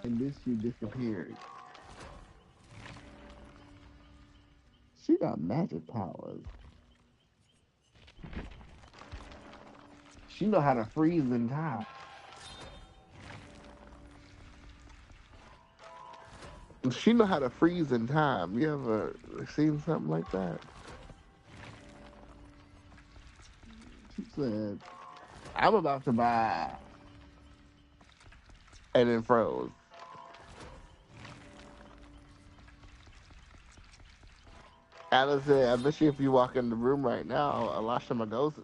And this she disappeared. She got magic powers. She know how to freeze in time. She know how to freeze in time. You ever seen something like that? She said, "I'm about to buy," and then froze. Alice said, "I bet you if you walk in the room right now, Elisha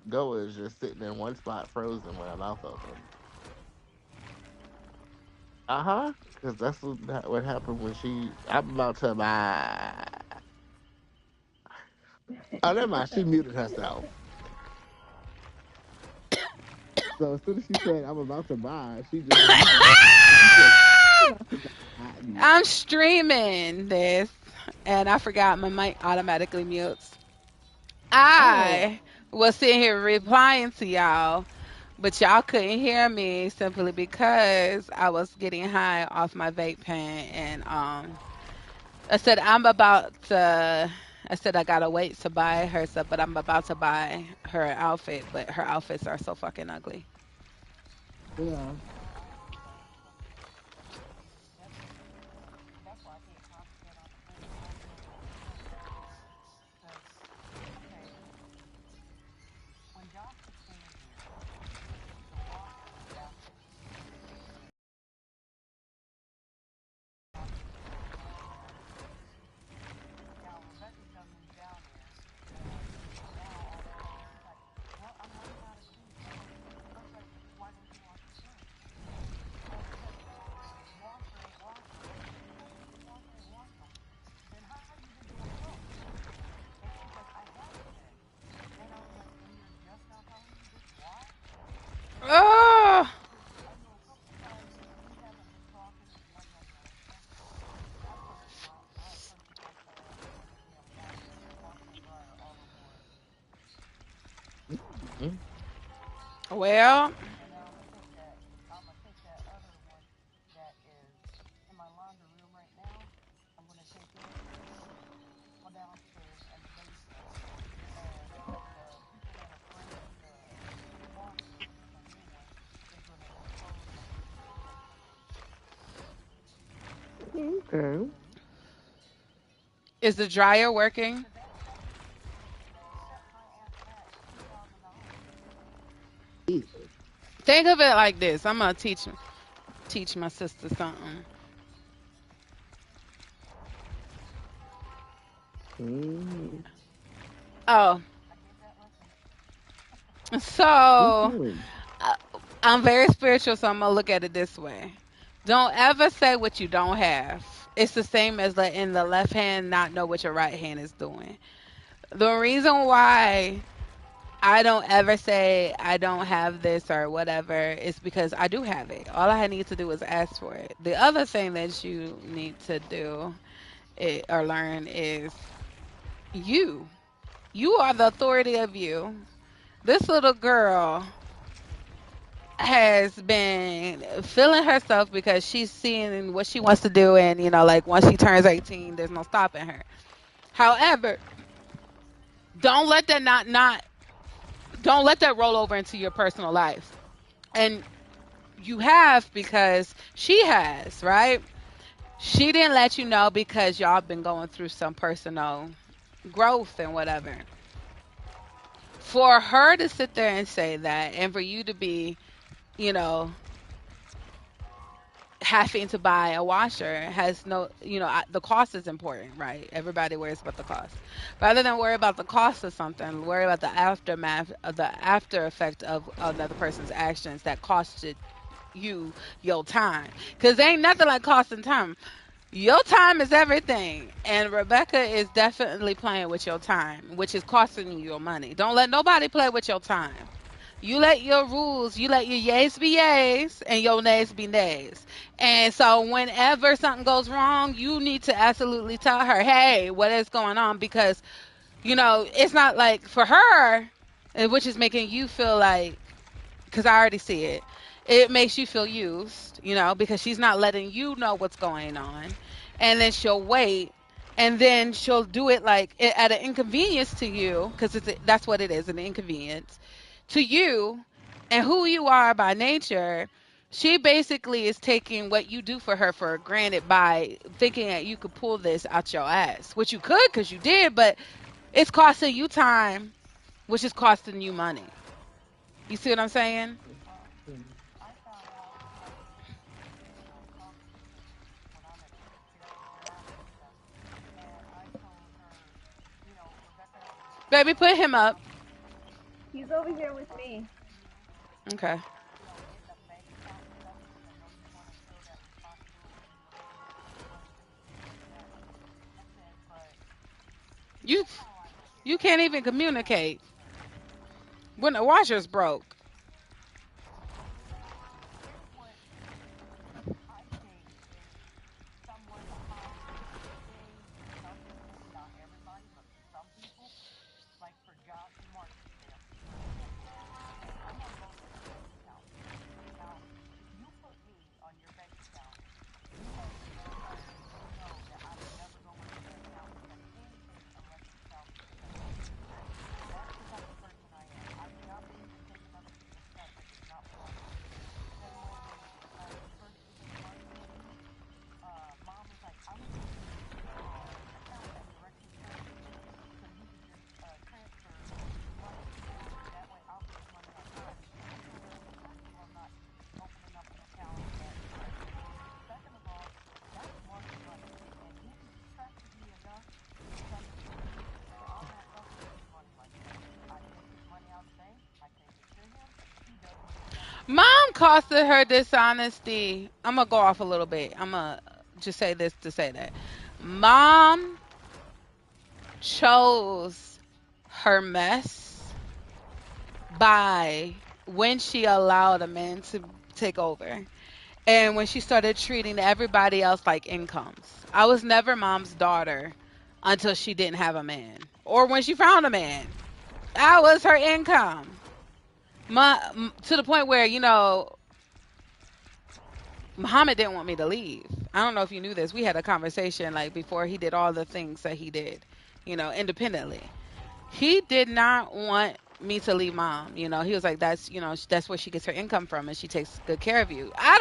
Go is just sitting in one spot, frozen with her mouth open." Uh-huh. Because that's what happened when she. I'm about to buy. Oh, never mind. She muted herself. So as soon as she said, "I'm about to buy," she just muted herself. She said, "I'm about to buy." I'm streaming this, and I forgot my mic automatically mutes. Oh, I was sitting here replying to y'all, but y'all couldn't hear me simply because I was getting high off my vape pen, and I said I'm about to. I said I gotta wait to buy her stuff, but I'm about to buy her outfit. But her outfits are so fucking ugly. yeah. Oh, Mm. well, Okay. is the dryer working? Think of it like this. I'm gonna teach my sister something. Mm. Oh, so Okay. uh, I'm very spiritual, so I'm gonna look at it this way. Don't ever say what you don't have. It's the same as letting the left hand not know what your right hand is doing. The reason why I don't ever say I don't have this or whatever is because I do have it. All I need to do is ask for it. The other thing that you need to do or learn is you. You are the authority of you. This little girl has been feeling herself because she's seeing what she wants to do, and like once she turns 18 there's no stopping her. However, don't let that not don't let that roll over into your personal life. And you have, because she has, right? She didn't let you know because y'all been going through some personal growth and whatever. For her to sit there and say that, and for you to be, you know having to buy a washer has no, the cost is important, right? Everybody worries about the cost. Rather than worry about the cost of something, worry about the aftermath, of the after effect of another person's actions that costed you your time. Because ain't nothing like costing time. Your time is everything. And Rebecca is definitely playing with your time, which is costing you your money. Don't let nobody play with your time. You let your rules, you let your yays be yays and your nays be nays. And so whenever something goes wrong, you need to absolutely tell her, hey, what is going on? Because, it's not like for her, which is making you feel like, because I already see it. It makes you feel used, because she's not letting you know what's going on. And then she'll wait, and then she'll do it like at an inconvenience to you, because that's what it is, an inconvenience to you and who you are by nature. She basically is taking what you do for her for granted by thinking that you could pull this out your ass, which you could because you did, but it's costing you time, which is costing you money. You see what I'm saying? Baby, put him up. He's over here with me. Okay. You you can't even communicate when the washer's broke. Mom costed her dishonesty. I'm gonna go off a little bit. I'm gonna just say this to say that. Mom chose her mess by when she allowed a man to take over. And when she started treating everybody else like incomes. I was never mom's daughter until she didn't have a man or when she found a man. I was her income. To the point where, Muhammad didn't want me to leave. I don't know if you knew this. We had a conversation like before he did all the things that he did, independently. He did not want me to leave mom. He was like, that's where she gets her income from, and she takes good care of you. I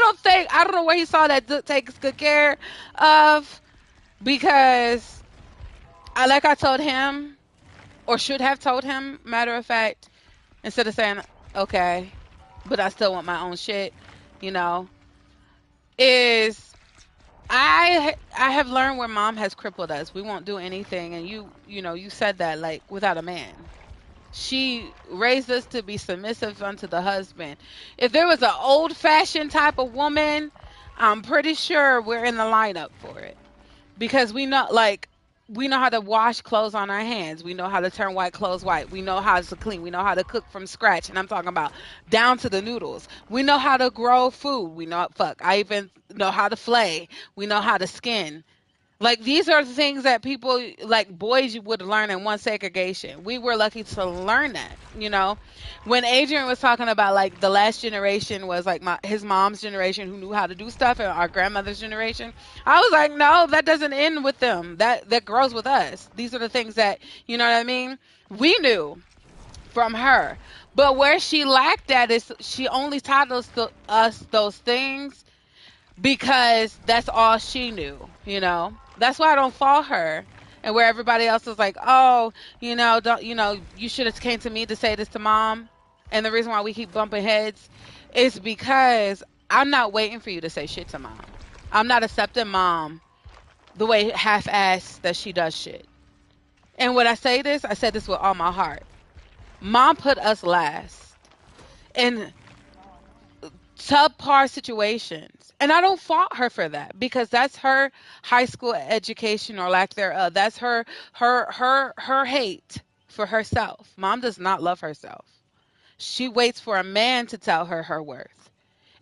don't know where he saw that takes good care of, because I told him, or should have told him, matter of fact, instead of saying, okay, but I still want my own shit, you know, is I have learned where mom has crippled us. We won't do anything, and you said that like without a man. She raised us to be submissive unto the husband. If there was an old fashioned type of woman, I'm pretty sure we're in the lineup for it. Because we know how to wash clothes on our hands. We know how to turn white clothes white. We know how to clean. We know how to cook from scratch. And I'm talking about down to the noodles. We know how to grow food. We know, fuck, I even know how to flay. We know how to skin. Like these are the things that people like boys you would learn in one segregation. We were lucky to learn that. When Adrian was talking about like the last generation was like his mom's generation who knew how to do stuff, and our grandmother's generation, I was like, no, that doesn't end with them. That grows with us. These are the things that, you know what I mean? We knew from her. But where she lacked at is she only taught us those things because that's all she knew. That's why I don't fault her. And where everybody else is like, oh, don't you should have came to me to say this to mom. And the reason why we keep bumping heads is because I'm not waiting for you to say shit to mom. I'm not accepting mom the way half-assed that she does shit. And when I said this with all my heart. Mom put us last. And subpar situations. And I don't fault her for that because that's her high school education or lack thereof. That's her hate for herself. Mom does not love herself. She waits for a man to tell her her worth.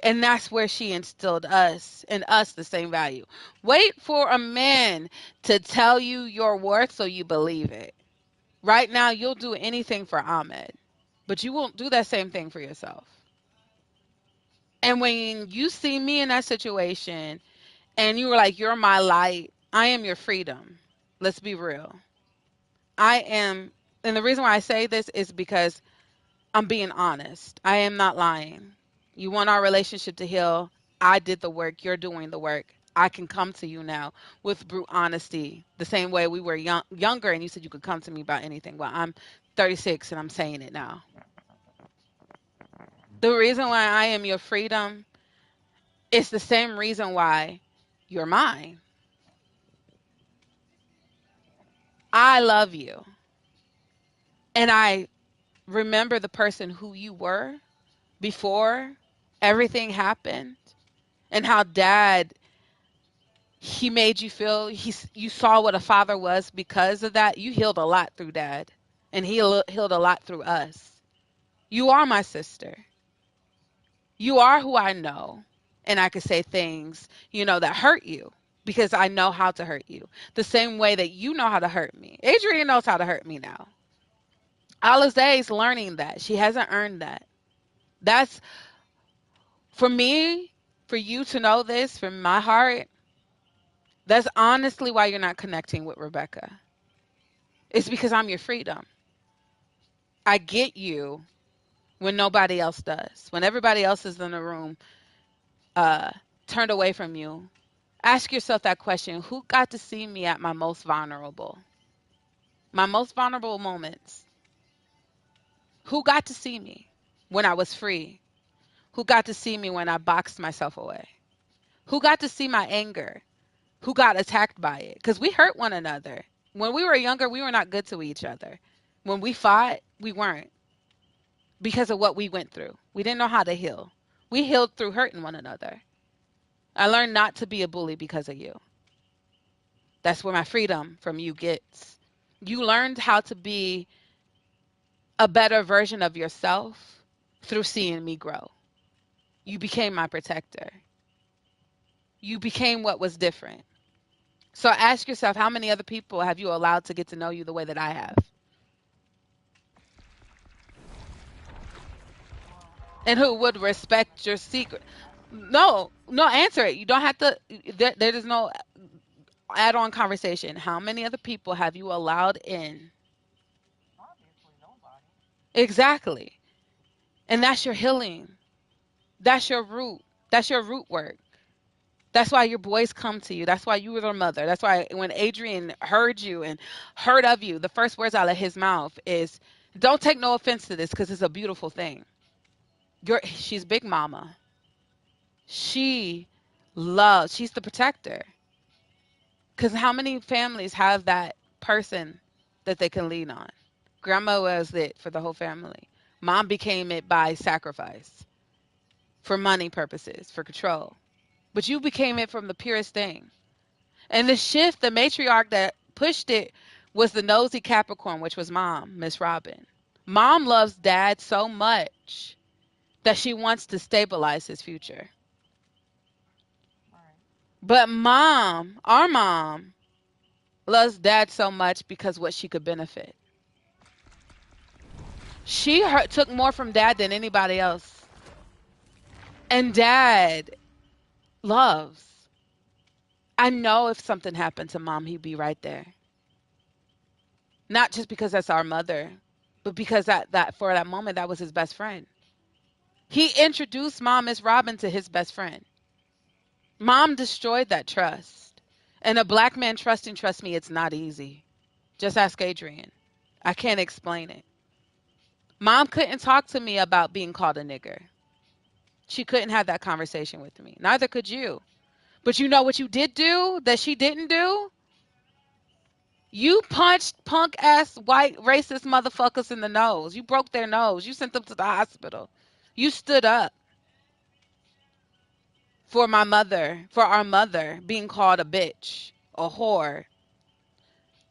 And that's where she instilled us the same value. Wait for a man to tell you your worth so you believe it. Right now, you'll do anything for Ahmed, but you won't do that same thing for yourself. And when you see me in that situation and you were like, you're my light, I am your freedom. Let's be real. I am, and the reason why I say this is because I'm being honest. I am not lying. You want our relationship to heal. I did the work. You're doing the work. I can come to you now with brute honesty, the same way we were younger and you said you could come to me about anything. Well, I'm 36 and I'm saying it now. The reason why I am your freedom is the same reason why you're mine. I love you. And I remember the person who you were before everything happened and how dad he made you feel you saw what a father was because of that. You healed a lot through dad and he healed a lot through us. You are my sister. You are who I know. And I could say things, that hurt you because I know how to hurt you. The same way that you know how to hurt me. Adrienne knows how to hurt me now. Alize's learning that. She hasn't earned that. That's for me, for you to know this from my heart. That's honestly why you're not connecting with Rebecca. It's because I'm your freedom. I get you when nobody else does. When everybody else is in the room, uh, turned away from you. Ask yourself that question: who got to see me at my most vulnerable? My most vulnerable moments. Who got to see me when I was free? Who got to see me when I boxed myself away? Who got to see my anger? Who got attacked by it? Because we hurt one another. When we were younger, we were not good to each other. When we fought, we weren't because of what we went through. We didn't know how to heal. We healed through hurting one another. I learned not to be a bully because of you. That's where my freedom from you gets. You learned how to be a better version of yourself through seeing me grow. You became my protector. You became what was different. So ask yourself, how many other people have you allowed to get to know you the way that I have? And who would respect your secret? No, no, answer it. You don't have to. There is no add on conversation. How many other people have you allowed in? Exactly. And that's your healing. That's your root. That's your root work. That's why your boys come to you. That's why you were their mother. That's why when Adrian heard you and heard of you, the first words out of his mouth is, "Don't take no offense to this because it's a beautiful thing." She's Big Mama. She she's the protector. Because how many families have that person that they can lean on? Grandma was it for the whole family. Mom became it by sacrifice, for money purposes, for control. But you became it from the purest thing. And the shift, the matriarch that pushed it was the nosy Capricorn, which was mom, Miss Robin. Mom loves dad so much that she wants to stabilize his future. But mom, our mom, loves dad so much because what she could benefit. Took more from dad than anybody else. And dad loves. I know if something happened to mom, he'd be right there. Not just because that's our mother, but because that for that moment that was his best friend. He introduced mom Miss Robin to his best friend. Mom destroyed that trust. And a black man trusting, trust me, it's not easy. Just ask Adrian. I can't explain it. Mom couldn't talk to me about being called a nigger. She couldn't have that conversation with me. Neither could you. But you know what you did do that she didn't do? You punched punk ass white racist motherfuckers in the nose. You broke their nose. You sent them to the hospital. You stood up for my mother, for our mother being called a bitch, a whore,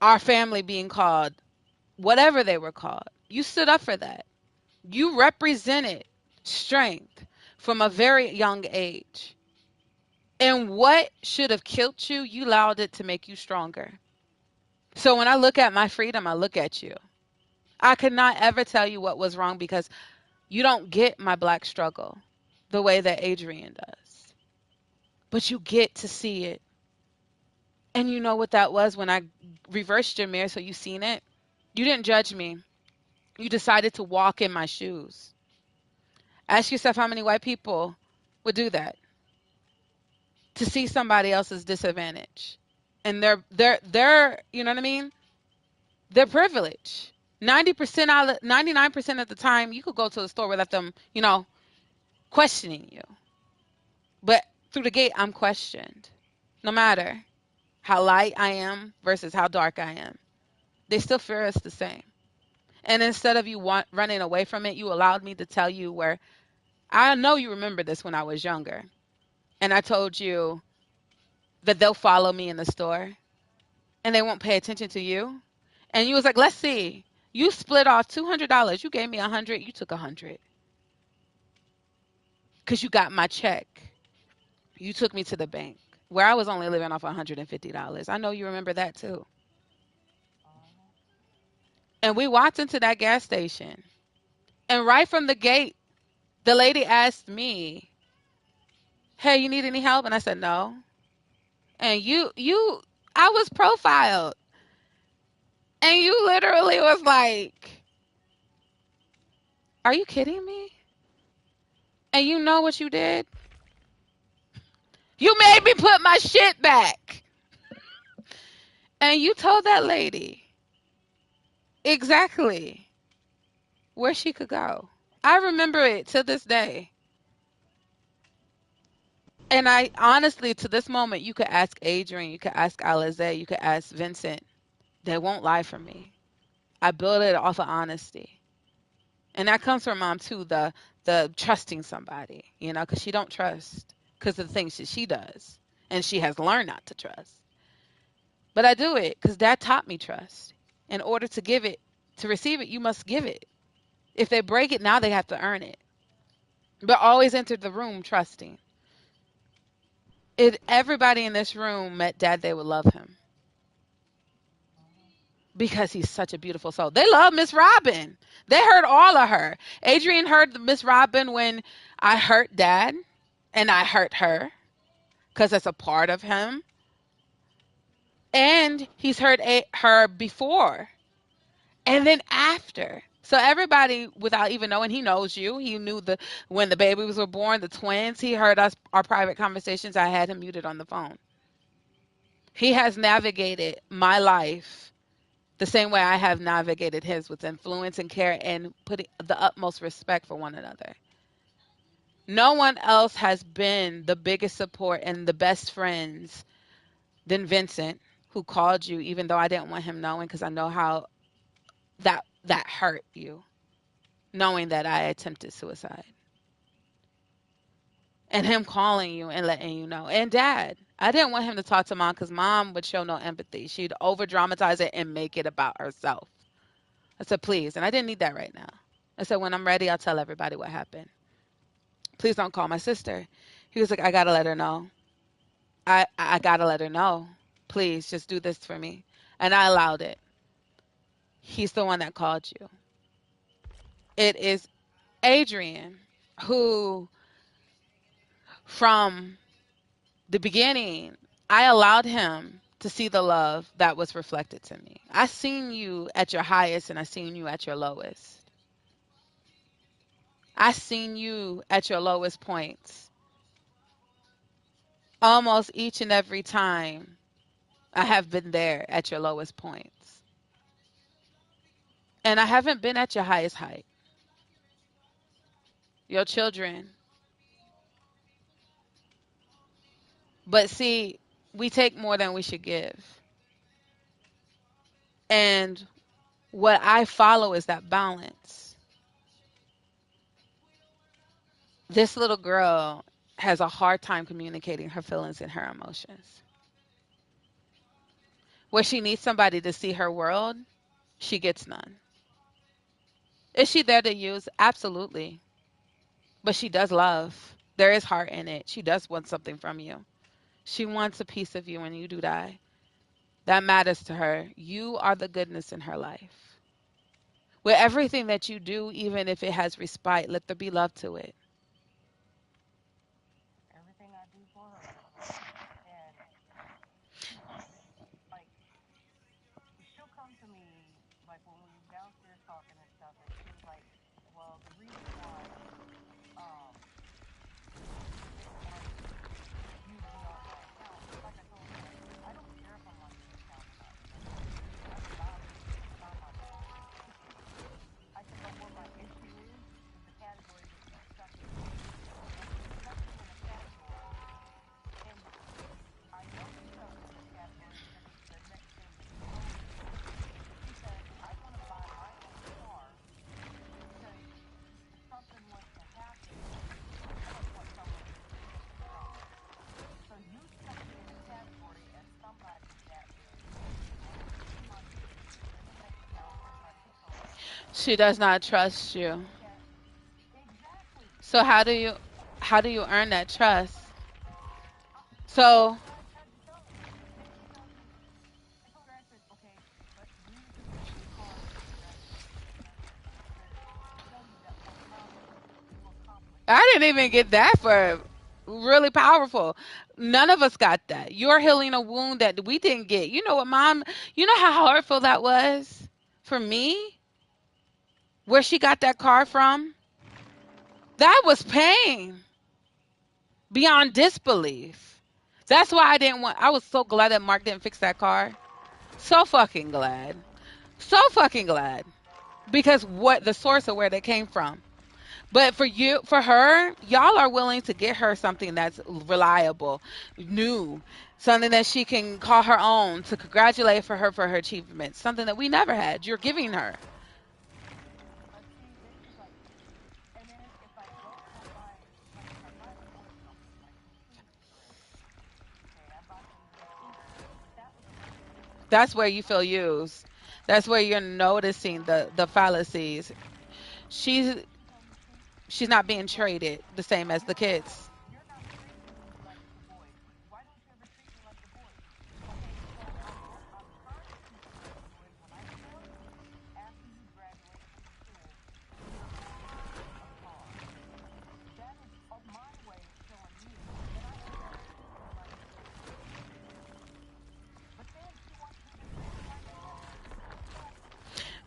our family being called whatever they were called. You stood up for that. You represented strength from a very young age. And what should have killed you, you allowed it to make you stronger. So when I look at my freedom, I look at you. I could not ever tell you what was wrong because you don't get my black struggle. the way that Adrian does. But you get to see it. And you know what that was when I reversed your mirror so you seen it? You didn't judge me. You decided to walk in my shoes. Ask yourself how many white people would do that to see somebody else's disadvantage. And they're you know what I mean? They're privileged. 90% out of 99% of the time you could go to the store without them, questioning you. But through the gate I'm questioned. No matter how light I am versus how dark I am. They still fear us the same. And instead of you running away from it, you allowed me to tell you where I know you remember this when I was younger. And I told you that they'll follow me in the store and they won't pay attention to you. And you was like, let's see. You split off $200. You gave me 100. You took 100 because you got my check. You took me to the bank where I was only living off $150. I know you remember that too. And we walked into that gas station. And right from the gate, the lady asked me, hey, you need any help? And I said, no. And I was profiled. And you literally was like, are you kidding me? And you know what you did? You made me put my shit back. And you told that lady exactly where she could go. I remember it to this day. And I honestly, to this moment, you could ask Adrian, you could ask Alize, you could ask Vincent. They won't lie for me. I build it off of honesty. And that comes from mom too, the trusting somebody, because she don't trust because of the things that she does. And she has learned not to trust. But I do it because dad taught me trust. In order to give it, to receive it, you must give it. If they break it, now they have to earn it. But always enter the room trusting. If everybody in this room met dad, they would love him because he's such a beautiful soul. They love Miss Robin. They heard all of her. Adrian heard Miss Robin when I hurt dad and I hurt her because that's a part of him. And he's heard her before and then after. So everybody, without even knowing, he knows you. He knew when the babies were born, the twins. He heard our private conversations. I had him muted on the phone. He has navigated my life the same way I have navigated his, with influence and care and putting the utmost respect for one another. No one else has been the biggest support and the best friends than Vincent, who called you, even though I didn't want him knowing because I know how that hurt you, knowing that I attempted suicide. And him calling you and letting you know. And dad, I didn't want him to talk to mom because mom would show no empathy. She'd over dramatize it and make it about herself. I said, please. And I didn't need that right now. I said, when I'm ready, I'll tell everybody what happened. Please don't call my sister. He was like, I got to let her know. I got to let her know. Please just do this for me. And I allowed it. He's the one that called you. It is Adrian who, from the beginning, I allowed him to see the love that was reflected to me. I seen you at your highest and I seen you at your lowest. I seen you at your lowest points. Almost each and every time I have been there at your lowest points. And I haven't been at your highest height. Your children. But see, we take more than we should give. And what I follow is that balance. This little girl has a hard time communicating her feelings and her emotions. Where she needs somebody to see her world, she gets none. Is she there to use? Absolutely. But she does love. There is heart in it. She does want something from you. She wants a piece of you when you do die. That matters to her. You are the goodness in her life. With everything that you do, even if it has respite, let there be love to it. She does not trust you. So how do you earn that trust? So I didn't even get that for really powerful. None of us got that. You're healing a wound that we didn't get. You know what, mom? You know how hurtful that was for me? Where she got that car from? That was pain beyond disbelief. That's why I was so glad that Mark didn't fix that car. So fucking glad. So fucking glad. Because what the source of where they came from. But for her, y'all are willing to get her something that's reliable, new, something that she can call her own, to congratulate for her achievements, something that we never had. You're giving her. That's where you feel used. That's where you're noticing the fallacies. She's she's not being traded the same as the kids.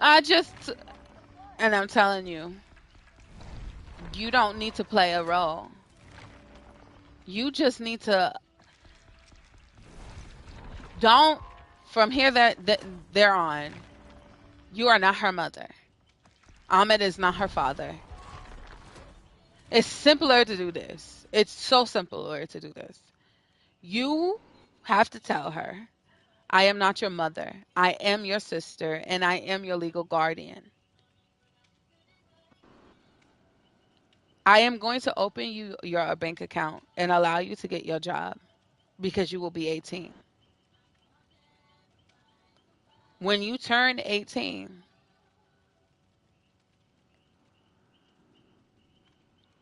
I just and I'm telling you, you don't need to play a role. You just need to don't from here that there on. You are not her mother. Ahmed is not her father. It's simpler to do this. It's so simpler to do this. You have to tell her, I am not your mother. I am your sister and I am your legal guardian. I am going to open your bank account and allow you to get your job because you will be 18. When you turn 18,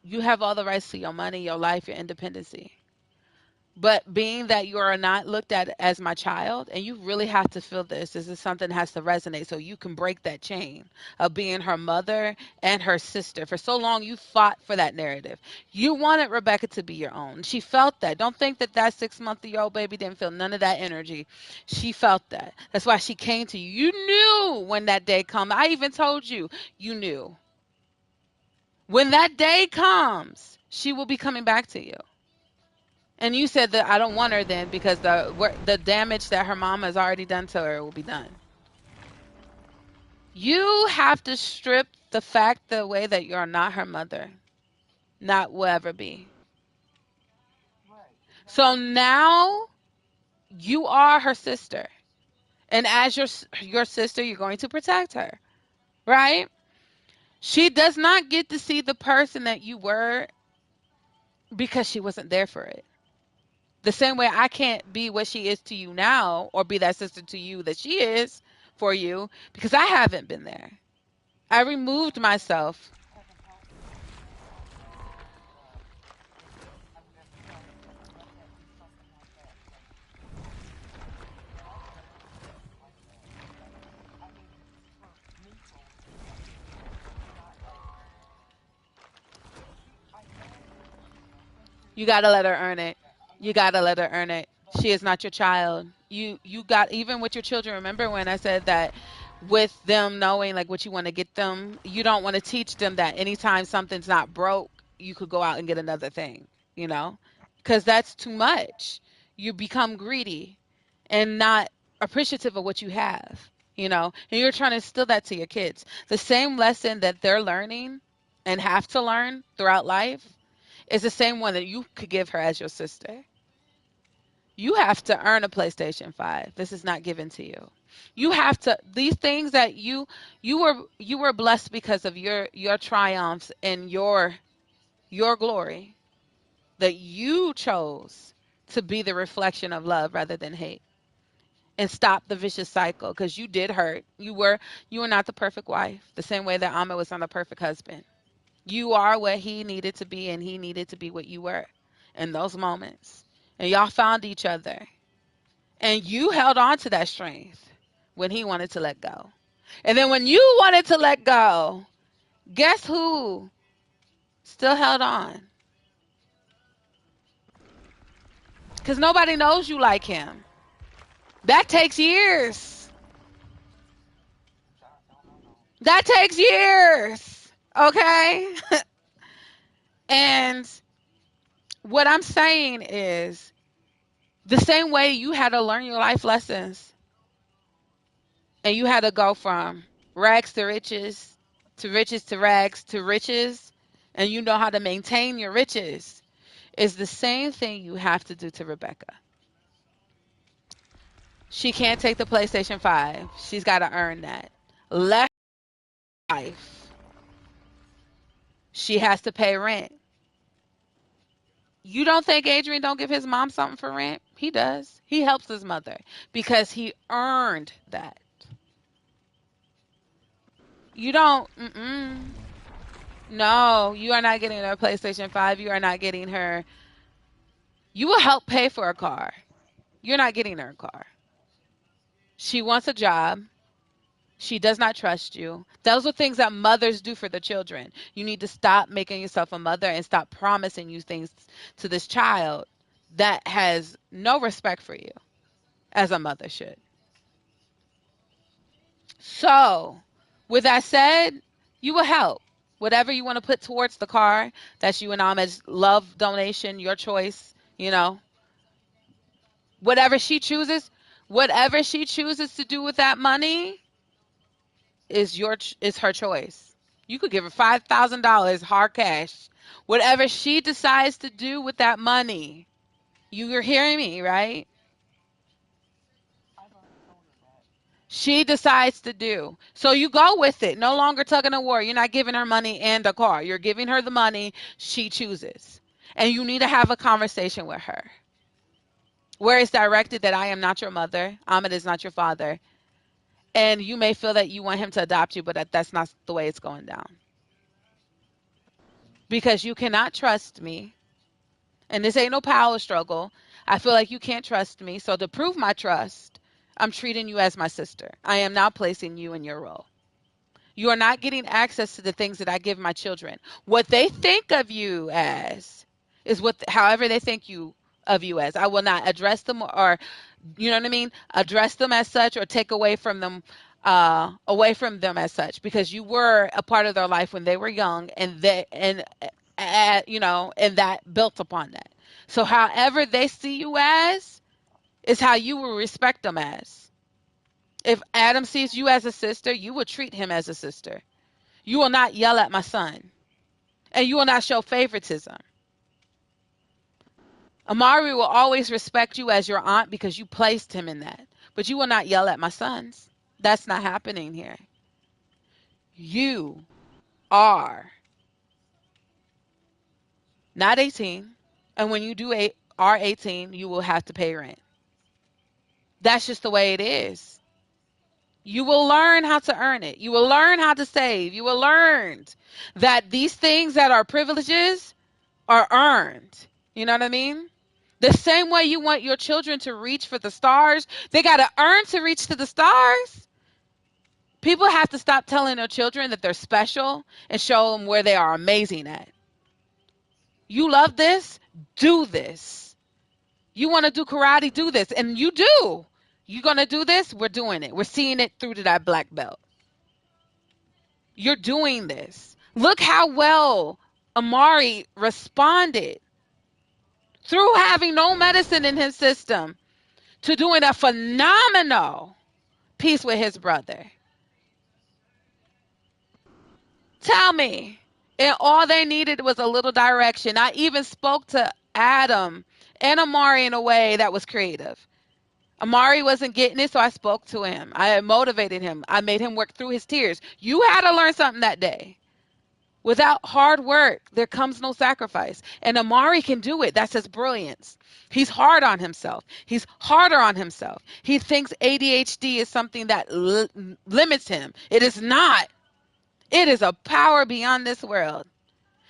you have all the rights to your money, your life, your independency. But being that you are not looked at as my child, and you really have to feel this, this is something that has to resonate so you can break that chain of being her mother and her sister. For so long, you fought for that narrative. You wanted Rebecca to be your own. She felt that. Don't think that that 6-month-old baby didn't feel none of that energy. She felt that. That's why she came to you. You knew when that day come. I even told you, you knew. When that day comes, she will be coming back to you. And you said that I don't want her then because the damage that her mom has already done to her will be done. You have to strip the fact the way that you're not her mother, not will ever be. So now you are her sister, and as your sister, you're going to protect her, right? She does not get to see the person that you were because she wasn't there for it. The same way I can't be what she is to you now or be that sister to you that she is for you because I haven't been there. I removed myself. You got to let her earn it. You got to let her earn it. She is not your child. You got even with your children. Remember when I said that with them knowing like what you want to get them, you don't want to teach them that anytime something's not broke, you could go out and get another thing, you know? Cuz that's too much. You become greedy and not appreciative of what you have, you know? And you're trying to instill that to your kids. The same lesson that they're learning and have to learn throughout life is the same one that you could give her as your sister. You have to earn a PlayStation 5. This is not given to you. You have to these things that you were blessed because of your triumphs and your glory that you chose to be the reflection of love rather than hate. and stop the vicious cycle, because you did hurt. You were not the perfect wife, the same way that Ahmed was not a perfect husband. You are what he needed to be, and he needed to be what you were in those moments. And y'all found each other. And you held on to that strength when he wanted to let go. And then when you wanted to let go, guess who still held on? Because nobody knows you like him. That takes years. That takes years. Okay? And what I'm saying is the same way you had to learn your life lessons and you had to go from rags to riches to rags to riches, and you know how to maintain your riches, is the same thing you have to do to Rebecca. She can't take the PlayStation 5. She's got to earn that. Let her life. She has to pay rent. You don't think Adrian don't give his mom something for rent? He does. He helps his mother because he earned that. You don't. No, you are not getting her a PlayStation 5. You are not getting her. You will help pay for a car. You're not getting her a car. She wants a job. She does not trust you. Those are things that mothers do for the children. You need to stop making yourself a mother and stop promising you things to this child that has no respect for you as a mother should. So, with that said, you will help. Whatever you want to put towards the car, that's you and Ahmed's love donation, your choice, you know. Whatever she chooses, whatever she chooses to do with that money is her choice. You could give her $5,000 hard cash. Whatever she decides to do with that money, you're hearing me, right? She decides to do. So you go with it. No longer tugging a war. You're not giving her money and a car. You're giving her the money she chooses. And you need to have a conversation with her where it's directed that I am not your mother. Ahmed is not your father. And you may feel that you want him to adopt you, but that's not the way it's going down. Because you cannot trust me. And this ain't no power struggle. I feel like you can't trust me. So to prove my trust, I'm treating you as my sister. I am now placing you in your role. You are not getting access to the things that I give my children. What they think of you as is however they think of you as. I will not address them or you know what I mean? Address them as such or take away from them as such, because you were a part of their life when they were young, and and that built upon that. So however they see you as is how you will respect them as. If Adam sees you as a sister, you will treat him as a sister. You will not yell at my son, and you will not show favoritism. Amari will always respect you as your aunt because you placed him in that. But you will not yell at my sons. That's not happening here. You are not 18. And when you are 18, you will have to pay rent. That's just the way it is. You will learn how to earn it. You will learn how to save. You will learn that these things that are privileges are earned. You know what I mean? The same way you want your children to reach for the stars, they got to earn to reach to the stars. People have to stop telling their children that they're special and show them where they are amazing at. You love this? Do this. You want to do karate? Do this. And you do. You're going to do this? We're doing it. We're seeing it through to that black belt. You're doing this. Look how well Amari responded through having no medicine in his system to doing a phenomenal piece with his brother. Tell me. And all they needed was a little direction. I even spoke to Adam and Amari in a way that was creative. Amari wasn't getting it, so I spoke to him. I motivated him. I made him work through his tears. You had to learn something that day. Without hard work, there comes no sacrifice. And Amari can do it. That's his brilliance. He's hard on himself. He's harder on himself. He thinks ADHD is something that limits him. It is not. It is a power beyond this world.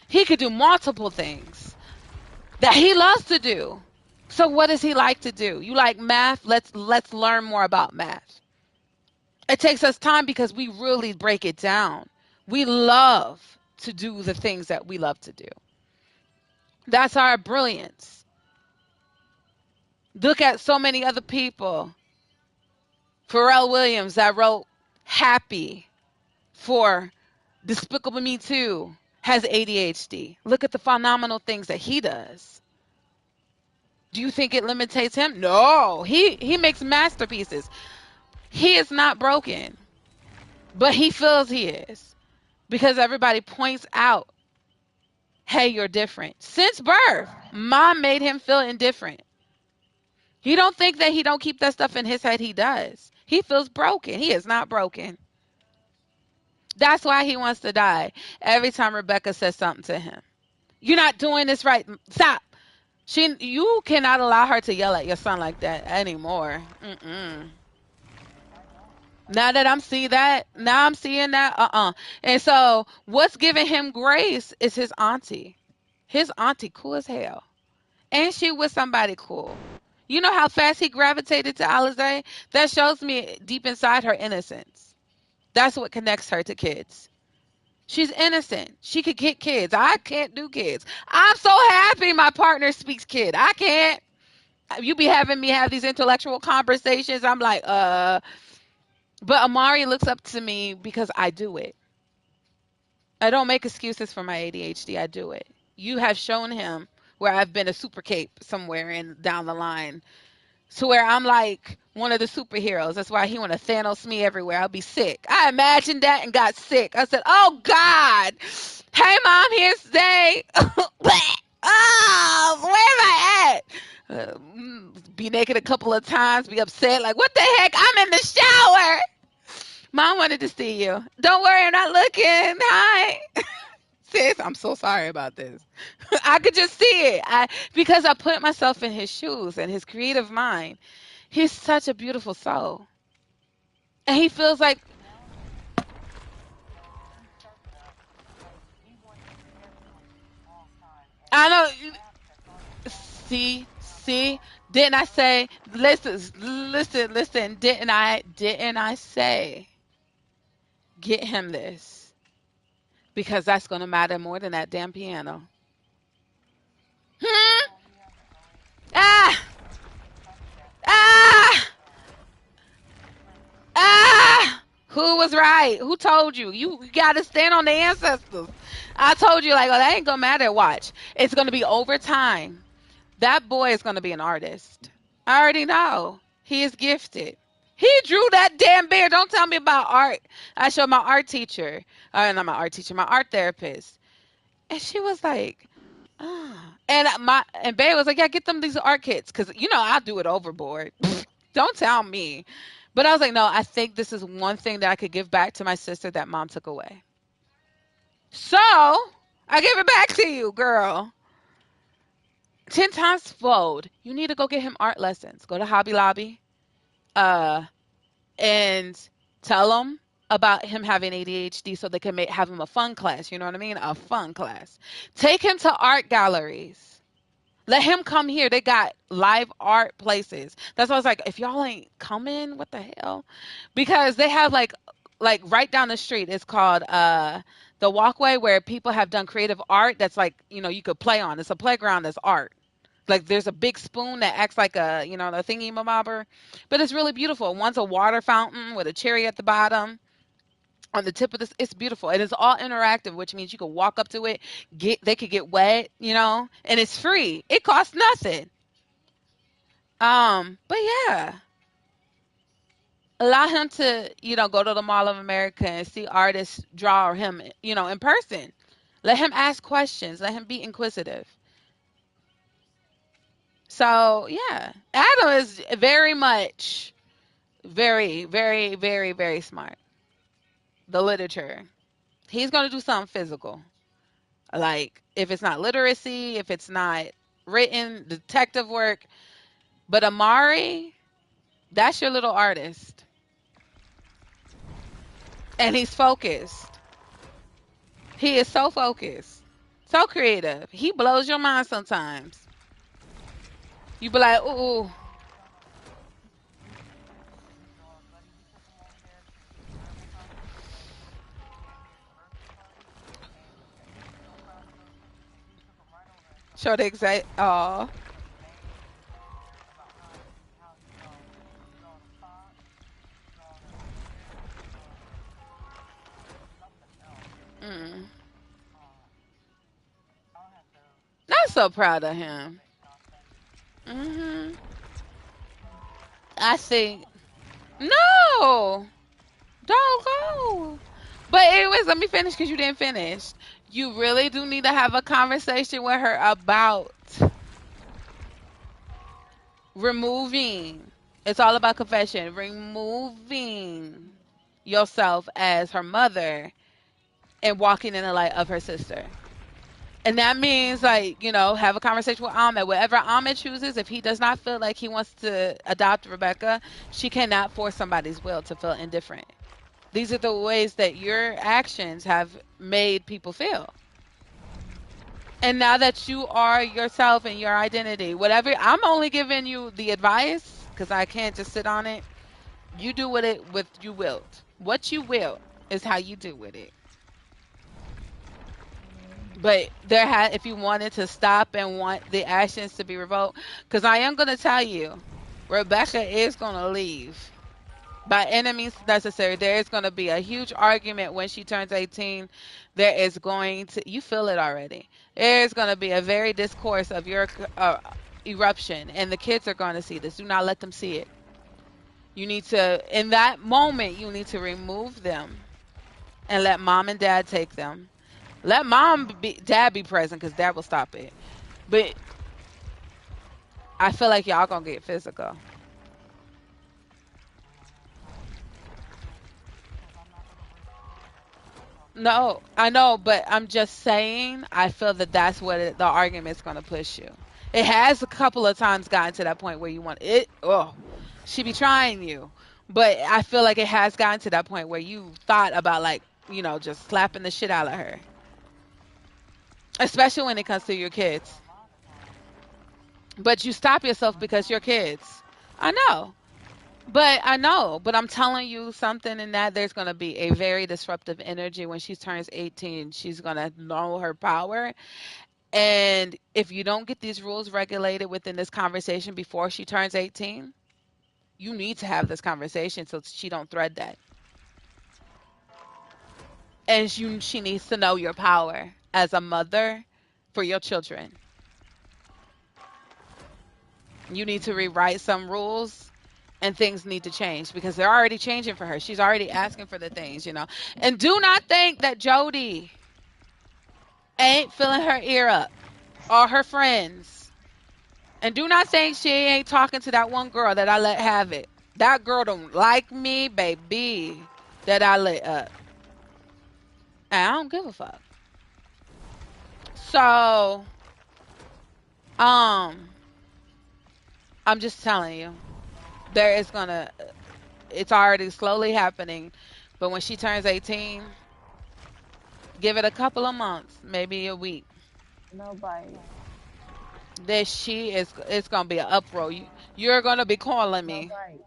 He could do multiple things that he loves to do. So what does he like to do? You like math? Let's learn more about math. It takes us time because we really break it down. We love to do the things that we love to do. That's our brilliance. Look at so many other people. Pharrell Williams that wrote Happy for Despicable Me 2 has ADHD. Look at the phenomenal things that he does. Do you think it limits him? No. He makes masterpieces. He is not broken, but he feels he is because everybody points out, hey, you're different. Since birth, mom made him feel indifferent. You don't think that he don't keep that stuff in his head. He does. He feels broken. He is not broken. That's why he wants to die every time Rebecca says something to him. You're not doing this right. Stop. You cannot allow her to yell at your son like that anymore. Mm-mm. Now that I'm seeing that, And so what's giving him grace is his auntie. His auntie cool as hell. And she was somebody cool. You know how fast he gravitated to Alizé? That shows me deep inside her innocence. That's what connects her to kids. She's innocent. She could get kids. I can't do kids. I'm so happy my partner speaks kid. I can't. You be having me have these intellectual conversations. I'm like, But Amari looks up to me because I do it. I don't make excuses for my ADHD. I do it. You have shown him where I've been a super cape somewhere and down the line. To where I'm like one of the superheroes. That's why he want to Thanos me everywhere. I'll be sick. I imagined that and got sick. I said, oh, God. Hey, Mom, here's today. Oh, where am I at? Be naked a couple of times, be upset. Like, what the heck? I'm in the shower. Mom wanted to see you. Don't worry, I'm not looking. Hi. Sis, I'm so sorry about this. I could just see it. Because I put myself in his shoes and his creative mind. He's such a beautiful soul. And he feels like I know see, didn't I say listen, didn't I say get him this? Because that's gonna matter more than that damn piano. Hmm? Ah! Ah! Ah! Who was right? Who told you? You got to stand on the ancestors. I told you, like, oh, that ain't going to matter. Watch. It's going to be over time. That boy is going to be an artist. I already know. He is gifted. He drew that damn bear. Don't tell me about art. I showed my art teacher, not my art teacher, my art therapist. And she was like, ah. And Bear was like, yeah, get them these art kits. Because, I'll do it overboard. Don't tell me. But I was like, no, I think this is one thing that I could give back to my sister that mom took away. So I give it back to you, girl. 10 times fold. You need to go get him art lessons. Go to Hobby Lobby and tell him about him having ADHD so they can have him a fun class. You know what I mean? A fun class. Take him to art galleries. Let him come here. They got live art places. That's why I was like, if y'all ain't coming, what the hell? Because they have like right down the street. It's called the walkway where people have done creative art. That's like you could play on. It's a playground that's art. Like there's a big spoon that acts like a a thingy mabobber, but it's really beautiful. One's a water fountain with a cherry at the bottom on the tip of this. It's beautiful. It is all interactive, which means you can walk up to it, they could get wet, and it's free. It costs nothing. But yeah, allow him to, go to the Mall of America and see artists draw him, in person. Let him ask questions. Let him be inquisitive. So yeah, Adam is very much, very, very, very, very smart. The literature. He's gonna do something physical. Like if it's not literacy, if it's not written detective work, but Amari, that's your little artist, and he's focused. He is so focused, so creative. He blows your mind sometimes. You be like, ooh, show the exact. Oh, mm. I'm so proud of him. Hmm. I think no, don't go. But anyways, let me finish because you didn't finish. You really do need to have a conversation with her about removing. It's all about confession. Removing yourself as her mother and walking in the light of her sister. And that means, like, have a conversation with Ahmed. Whatever Ahmed chooses, if he does not feel like he wants to adopt Rebecca, she cannot force somebody's will to feel indifferent. These are the ways that your actions have made people feel. And now that you are yourself and your identity, whatever, I'm only giving you the advice because I can't just sit on it. You do with you willed. What you will is how you do with it. But if you wanted to stop and want the actions to be revoked, because I am going to tell you, Rebecca is going to leave. By any means necessary, there is going to be a huge argument when she turns 18. There is going to, you feel it already. There is going to be a very discourse of your eruption, and the kids are going to see this. Do not let them see it. You need to, in that moment, you need to remove them and let mom and dad take them. Let dad be present because dad will stop it. But I feel like y'all gonna get physical. No, I know, but I'm just saying, I feel that that's what the argument's going to push you. It has a couple of times gotten to that point where you want it. Oh, she be trying you. But I feel like it has gotten to that point where you thought about, like, just slapping the shit out of her, especially when it comes to your kids. But you stop yourself because your kids. I know. But I know, but I'm telling you something in that there's going to be a very disruptive energy when she turns 18. She's going to know her power. And if you don't get these rules regulated within this conversation before she turns 18, you need to have this conversation so she don't thread that. And she needs to know your power as a mother for your children. You need to rewrite some rules and things need to change because they're already changing for her. She's already asking for the things. And do not think that Jody ain't filling her ear up or her friends. And do not think she ain't talking to that one girl that I let have it. That girl don't like me, baby, that I let up. And I don't give a fuck. So, um, I'm just telling you, there is gonna, it's already slowly happening. But when she turns 18, give it a couple of months, maybe a week. No bite. That it's gonna be an uproar. You're gonna be calling No me. bite.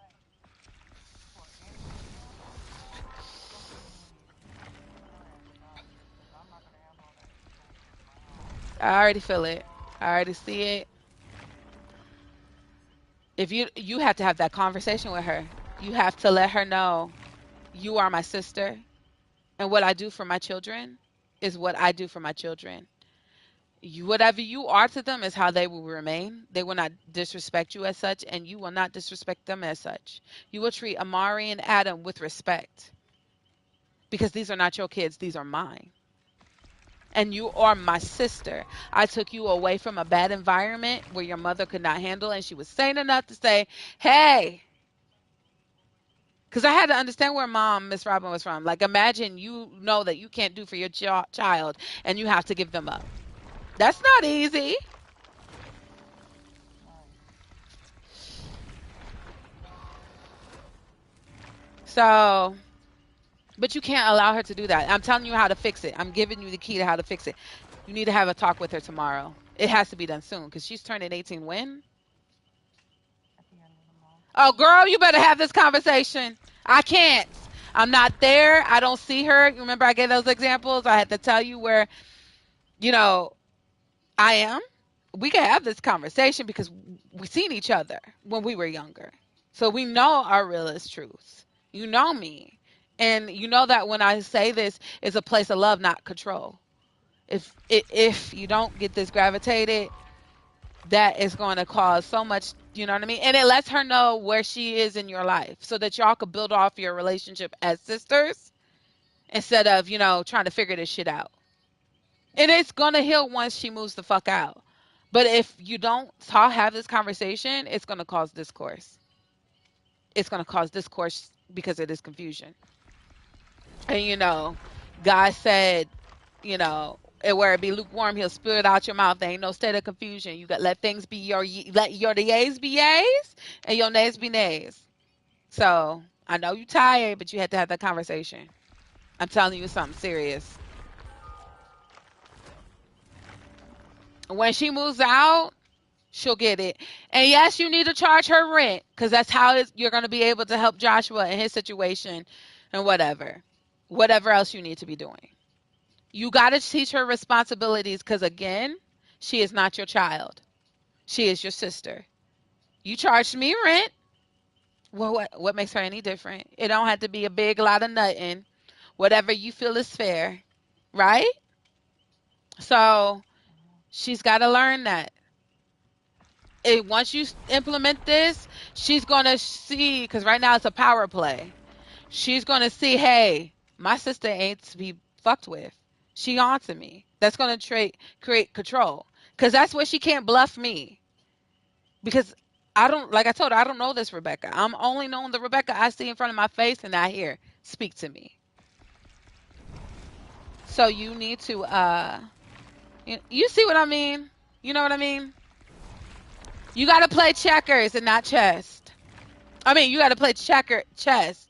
I already feel it. I already see it. If you have to have that conversation with her. You have to let her know you are my sister and what I do for my children is what I do for my children. Whatever you are to them is how they will remain. They will not disrespect you as such, and you will not disrespect them as such. You will treat Amari and Adam with respect because these are not your kids, these are mine. And you are my sister. I took you away from a bad environment where your mother could not handle, and she was sane enough to say, hey, Because I had to understand where mom, Miss Robin, was from. Like, imagine you know that you can't do for your child and you have to give them up. That's not easy. So, but you can't allow her to do that. I'm telling you how to fix it. I'm giving you the key to how to fix it. You need to have a talk with her tomorrow. It has to be done soon because she's turning 18 when? Oh, girl, you better have this conversation. I can't. I'm not there. I don't see her. You remember I gave those examples? I had to tell you where, you know, I am. We can have this conversation because we seen each other when we were younger. So we know our realest truths. You know me. And you know that when I say this, it's a place of love, not control. If you don't get this gravitated, that is going to cause so much, you know what I mean? And it lets her know where she is in your life so that y'all could build off your relationship as sisters instead of, trying to figure this shit out. And it's going to heal once she moves the fuck out. But if you don't have this conversation, it's going to cause discourse. It's going to cause discourse because it is confusion. And, God said, where it be lukewarm, he'll spew it out your mouth. There ain't no state of confusion. You got let things be let your yays be yays and your nays be nays. So I know you tired, but you had to have that conversation. I'm telling you something serious. When she moves out, she'll get it. And yes, you need to charge her rent because that's how you're going to be able to help Joshua in his situation and whatever else you need to be doing. You got to teach her responsibilities because, again, she is not your child. She is your sister. You charged me rent. Well, what makes her any different? It don't have to be a big lot of nothing. Whatever you feel is fair, right? So she's got to learn that. Once you implement this, she's going to see, because right now it's a power play. She's going to see, hey, my sister ain't to be fucked with. She on to me. That's going to create control. Because that's where she can't bluff me. Because like I told her, I don't know this Rebecca. I'm only knowing the Rebecca I see in front of my face and I hear speak to me. So you need to, you see what I mean? You know what I mean? You got to play checkers and not chess. I mean, you got to play chess.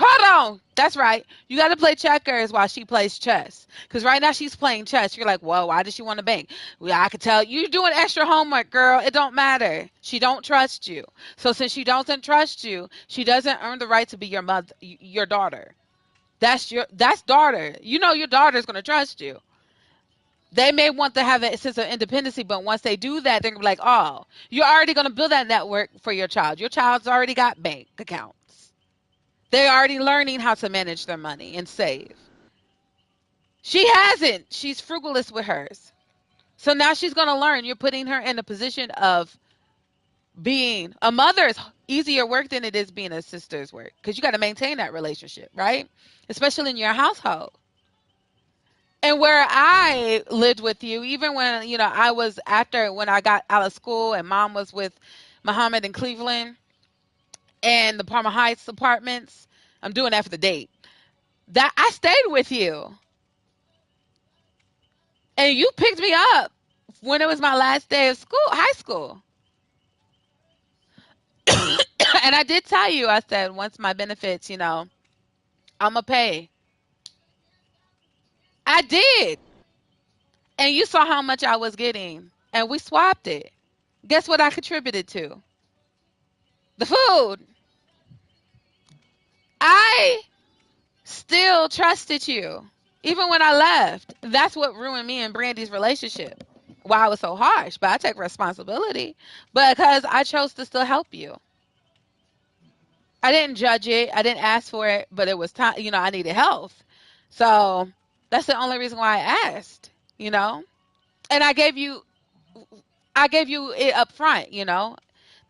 Hold on. That's right. You got to play checkers while she plays chess. Because right now she's playing chess. You're like, whoa, why does she want to bank? Well, I could tell you're doing extra homework, girl. It don't matter. She don't trust you. So since she doesn't trust you, she doesn't earn the right to be your mother, your daughter. That's daughter. You know your daughter's going to trust you. They may want to have a sense of independency, but once they do that, they're going to be like, oh, you're already going to build that network for your child. Your child's already got bank accounts. They're already learning how to manage their money and save. She hasn't. She's frugalist with hers. So now she's going to learn. You're putting her in a position of being a mother is easier work than it is being a sister's work because you got to maintain that relationship, right? Especially in your household. And where I lived with you, even when, I was when I got out of school and mom was with Muhammad in Cleveland and the Palmer Heights apartments, I'm doing that for the date. That I stayed with you. And you picked me up when it was my last day of school, high school. And I did tell you, I said, once my benefits, I'm going to pay. I did. And you saw how much I was getting. And we swapped it. Guess what I contributed to? The food. I still trusted you. Even when I left. That's what ruined me and Brandy's relationship. Why I was so harsh. But I take responsibility. Because I chose to still help you. I didn't judge it. I didn't ask for it, but it was time, I needed health. So that's the only reason why I asked, And I gave you it up front,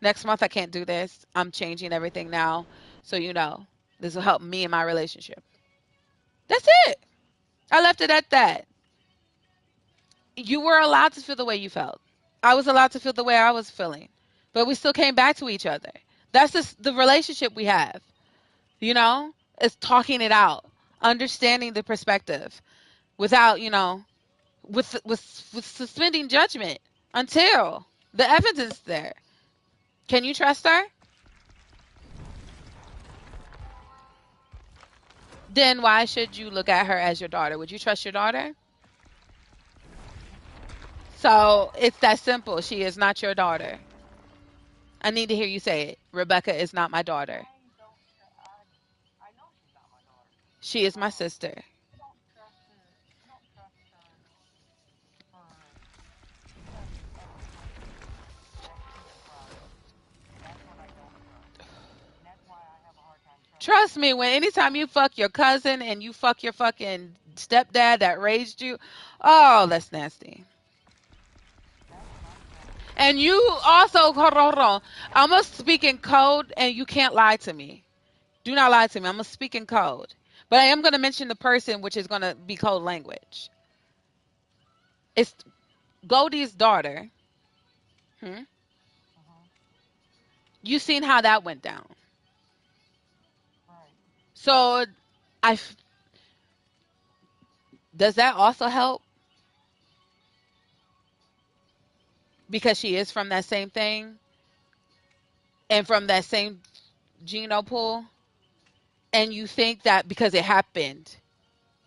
Next month I can't do this. I'm changing everything now. So this will help me in my relationship. That's it. I left it at that. You were allowed to feel the way you felt. I was allowed to feel the way I was feeling. But we still came back to each other. That's just the relationship we have. You know, it's talking it out, understanding the perspective without, with suspending judgment until the evidence is there. Can you trust her? Then why should you look at her as your daughter? Would you trust your daughter? So it's that simple. She is not your daughter. I need to hear you say it. Rebecca is not my daughter. She is my sister. Trust me, when anytime you fuck your cousin and you fuck your fucking stepdad that raised you, oh, that's nasty. And you also, hold on. I'm going to speak in code and you can't lie to me. Do not lie to me. I'm going to speak in code. But I am going to mention the person, which is going to be code language. It's Goldie's daughter. Hmm? You seen how that went down. So, I does that also help? Because she is from that same thing and from that same geno pool. And you think that because it happened,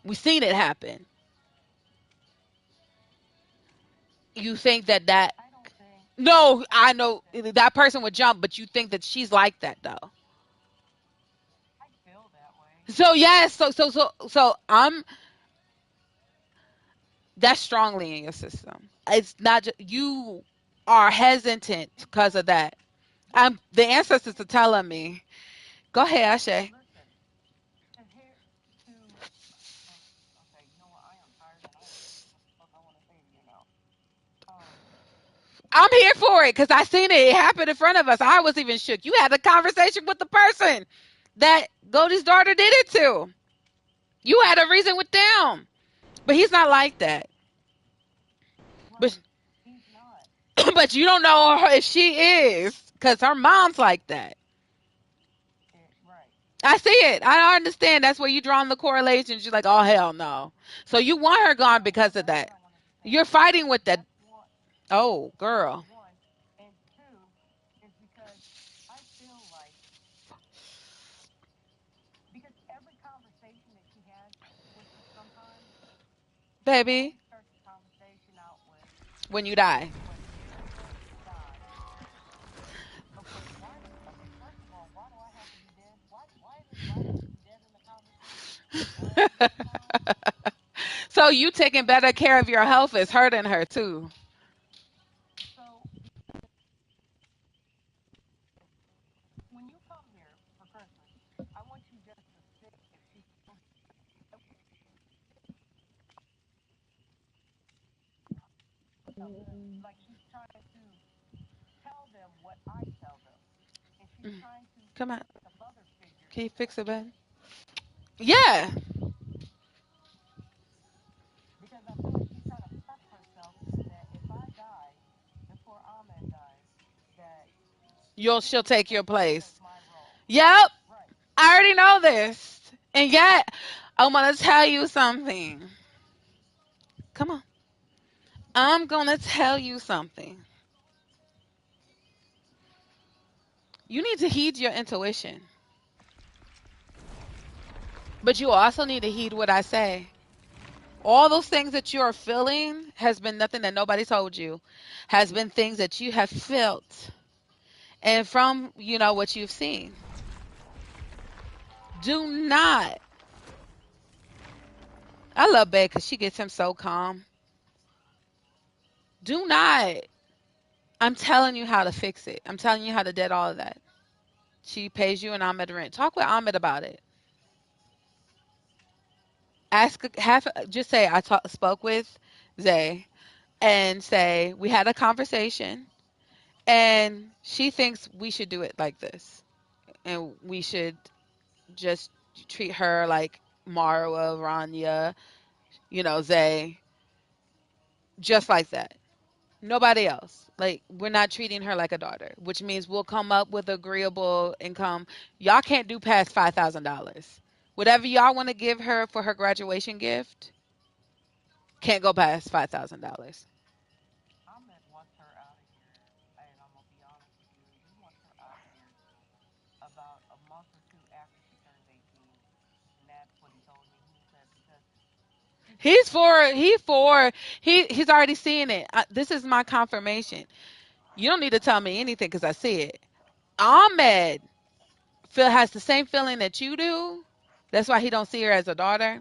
we seen it happen. You think that no, I know that person would jump, but you think that she's like that though. So yes, so I'm that's strongly in your system. It's not just you are hesitant because of that. I'm the ancestors are telling me. Go ahead, Ashay. I'm here for it because I seen it. It happened in front of us. I was even shook. You had a conversation with the person that Goldie's daughter did it to. You had a reason with them, but he's not like that. But but you don't know her if she is because her mom's like that. I see it. I understand. That's where you drawing the correlations. You're like, oh hell no. So you want her gone because of that. You're fighting with that. Oh girl. Baby, when you die. So you taking better care of your health is hurting her too. Mm. Come on. Can you fix it, babe? Yeah. She'll take your place. Yep. I already know this. And yet, I'm gonna tell you something. Come on. I'm gonna tell you something. You need to heed your intuition. But you also need to heed what I say. All those things that you are feeling has been nothing that nobody told you. Has been things that you have felt. And from, what you've seen. Do not. I love Bay because she gets him so calm. Do not. I'm telling you how to fix it. I'm telling you how to dead all of that. She pays you and Ahmed rent. Talk with Ahmed about it. Just say spoke with Zay and say we had a conversation and she thinks we should do it like this and we should just treat her like Marwa, Rania, Zay, just like that. Nobody else. Like we're not treating her like a daughter, which means we'll come up with agreeable income. Y'all can't do past $5,000. Whatever y'all want to give her for her graduation gift can't go past $5,000. He's already seeing it. This is my confirmation. You don't need to tell me anything because I see it. Ahmed feel has the same feeling that you do. That's why he don't see her as a daughter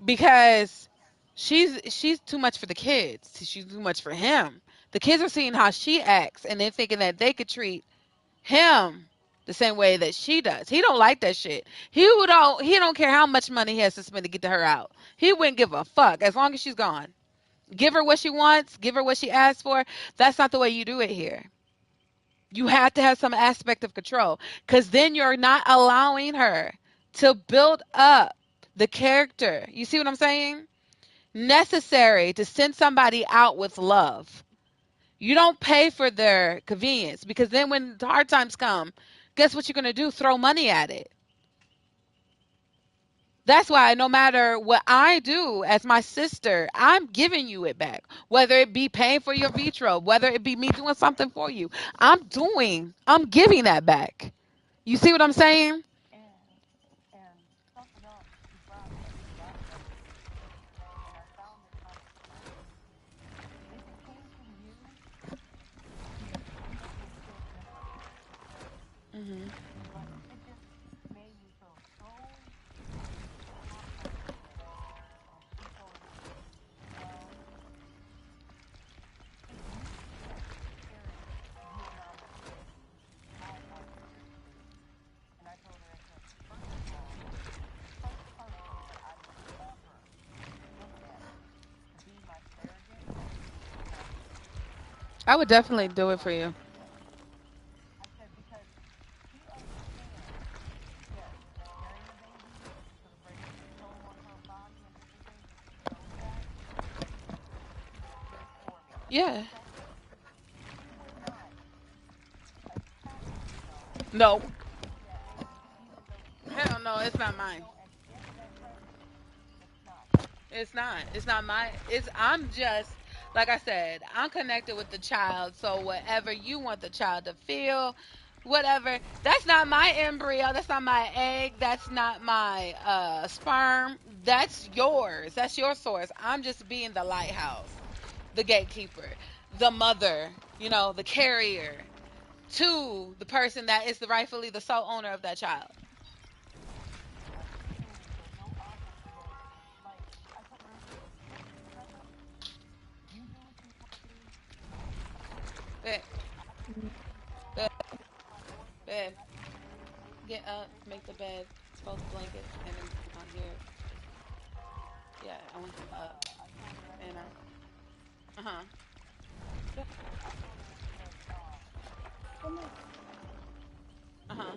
because she's too much for the kids. She's too much for him. The kids are seeing how she acts and they're thinking that they could treat him the same way that she does. He don't like that shit. He don't care how much money he has to spend to get to her out. He wouldn't give a fuck as long as she's gone. Give her what she wants, give her what she asks for. That's not the way you do it here. You have to have some aspect of control because then you're not allowing her to build up the character. You see what I'm saying? Necessary to send somebody out with love. You don't pay for their convenience because then when the hard times come, guess what you're going to do? Throw money at it. That's why no matter what I do as my sister, I'm giving you it back. Whether it be paying for your vitro, whether it be me doing something for you, I'm giving that back. You see what I'm saying? Hmm. I would definitely do it for you. Yeah. No. Hell no, it's not mine. It's not. It's not my. It's. I'm just like I said. I'm connected with the child. So whatever you want the child to feel, whatever. That's not my embryo. That's not my egg. That's not my sperm. That's yours. That's your source. I'm just being the lighthouse, the gatekeeper, the mother. The carrier to the person that is the rightfully the sole owner of that child. Bed, bed, bed. Get up, make the bed, fold the blankets, and then on here. Yeah, I want him up. And uh huh. Yeah. Uh huh.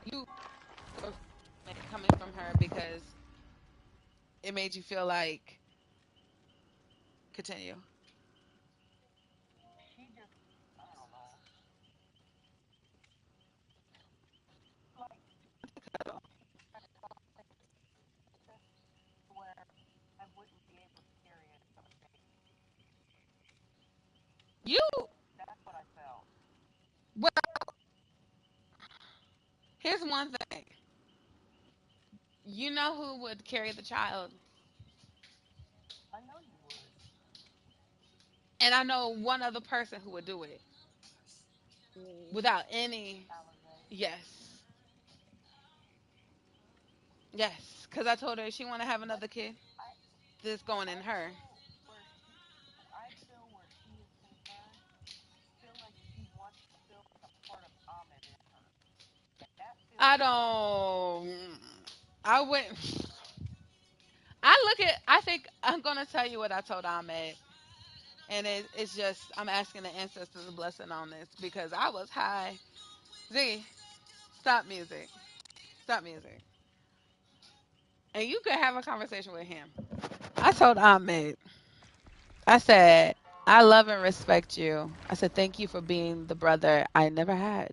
You were coming from her because it made you feel like continue. You well, here's one thing. You know who would carry the child, and I know one other person who would do it without any. Yes, yes. Because I told her she want to have another kid. This going in her. I don't. I wouldn't. I think I'm gonna tell you what I told Ahmed, and it's just I'm asking the ancestors a blessing on this because I was high. Z, stop music, stop music. And you could have a conversation with him. I told Ahmed, I said, I love and respect you. I said, thank you for being the brother I never had.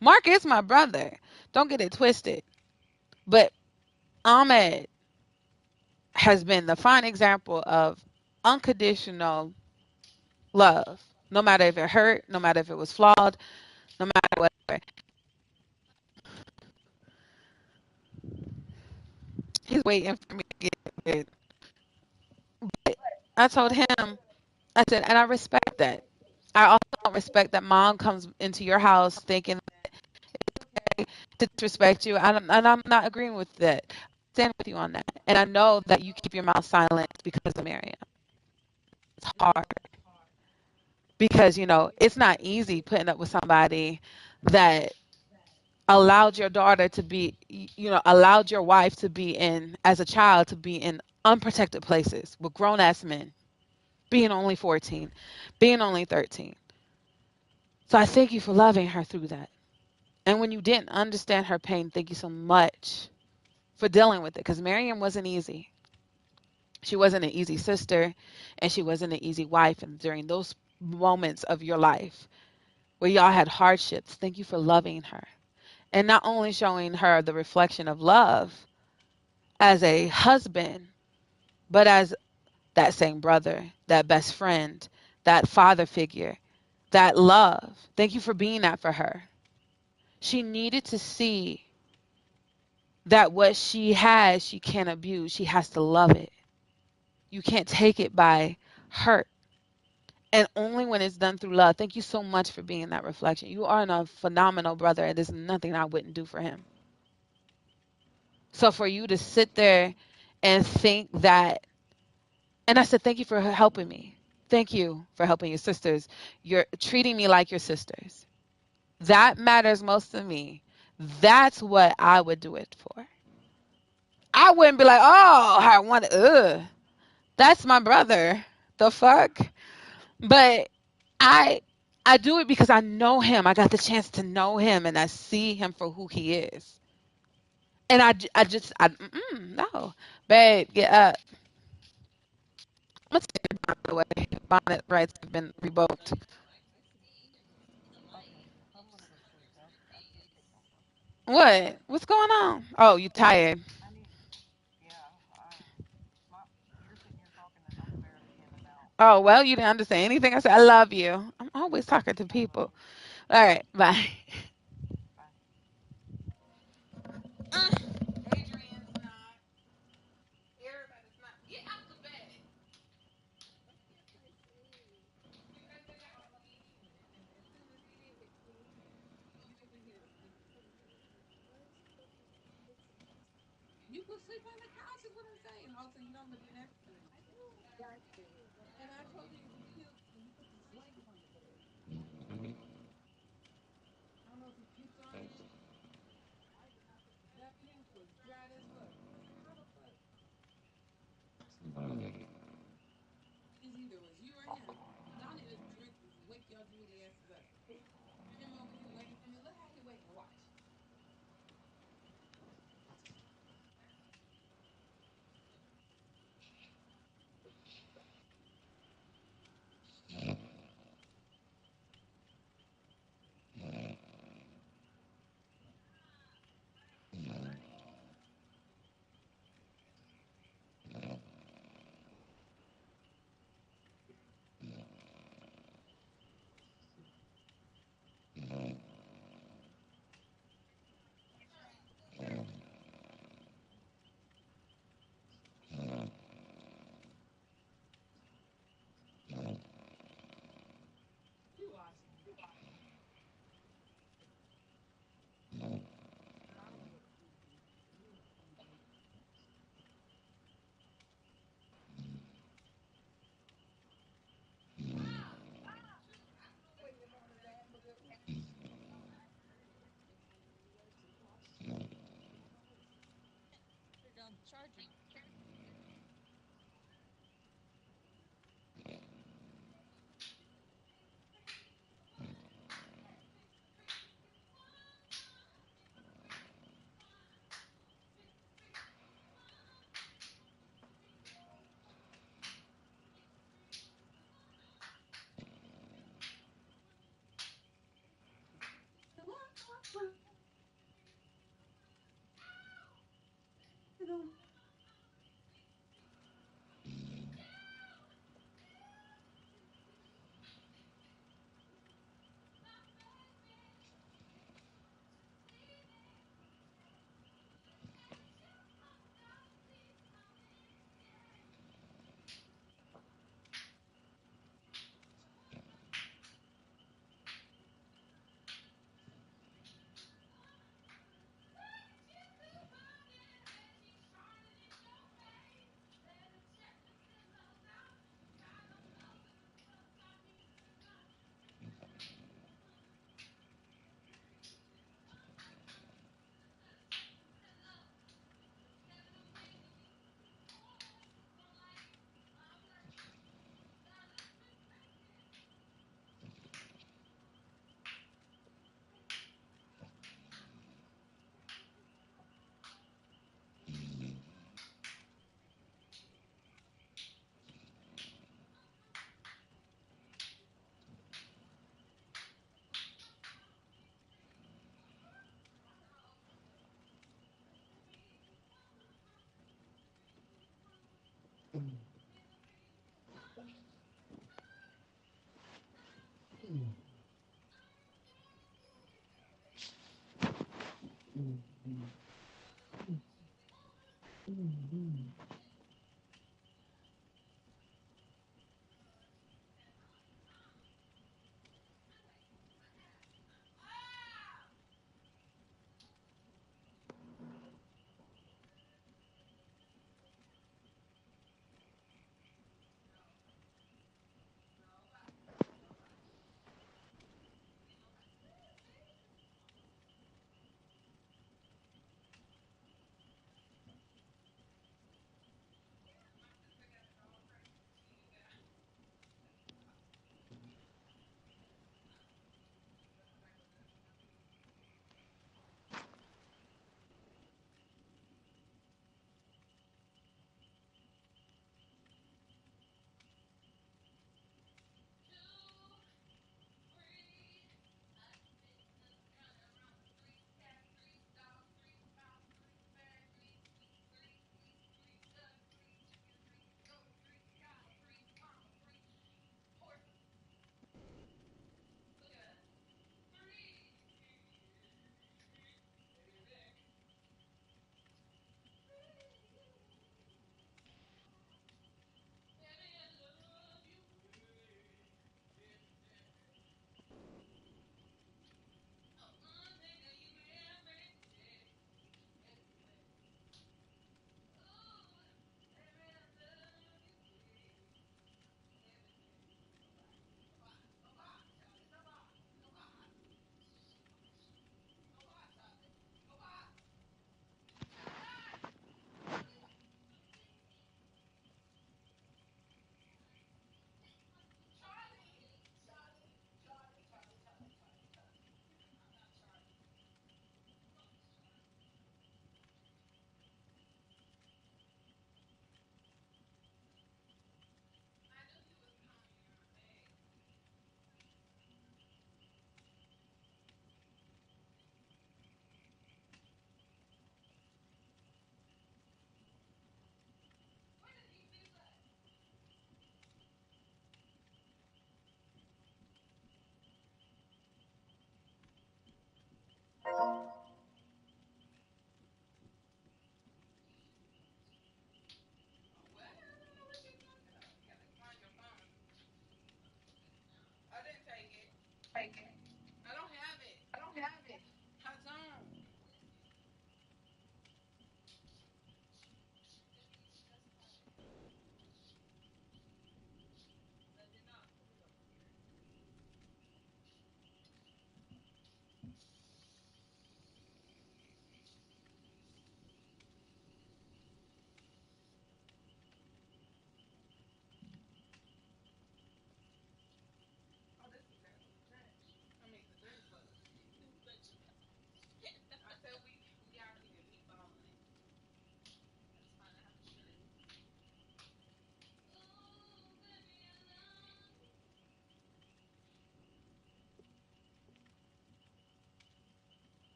Mark is my brother. Don't get it twisted. But Ahmed has been the fine example of unconditional love. No matter if it hurt, no matter if it was flawed, no matter whatever. He's waiting for me to get it. I told him, I said, and I respect that. I also don't respect that mom comes into your house thinking to disrespect you. And I'm not agreeing with that. I stand with you on that. And I know that you keep your mouth silent because of Miriam. It's hard because, it's not easy putting up with somebody that allowed your daughter to be, allowed your wife to be in, as a child, to be in unprotected places with grown ass men, being only 14, being only 13. So I thank you for loving her through that. And when you didn't understand her pain, thank you so much for dealing with it because Miriam wasn't easy. She wasn't an easy sister and she wasn't an easy wife. And during those moments of your life where y'all had hardships, thank you for loving her and not only showing her the reflection of love as a husband, but as that same brother, that best friend, that father figure, that love. Thank you for being that for her. She needed to see that what she has, she can't abuse. She has to love it. You can't take it by hurt. And only when it's done through love. Thank you so much for being that reflection. You are a phenomenal brother, and there's nothing I wouldn't do for him. So for you to sit there and think that, and I said, thank you for helping me. Thank you for helping your sisters. You're treating me like your sisters. That matters most to me. That's what I would do it for. I wouldn't be like, oh, I want to, that's my brother. The fuck? But I I do it because I know him. I got the chance to know him and I see him for who he is. And no. Babe, get up. I'm going to take your bonnet away. Bonnet rights have been revoked. What? What's going on? Oh, you tired. Oh, well, you didn't understand anything I said. I love you. I'm always talking to people. All right, bye. Adrian's not. Everybody's not. Get out the bed. You could sleep on the couch is what I'm saying. Also, you don't believe that. And I told you it was cute when you put this blanket on the bed. I don't know if you peeped on it. That pink was dry as fuck. I said, how the fuck? It either was you or him. Y'all need to drink, wake your droolly asses up. Him over here waiting for me. Look how he waiting. Watch.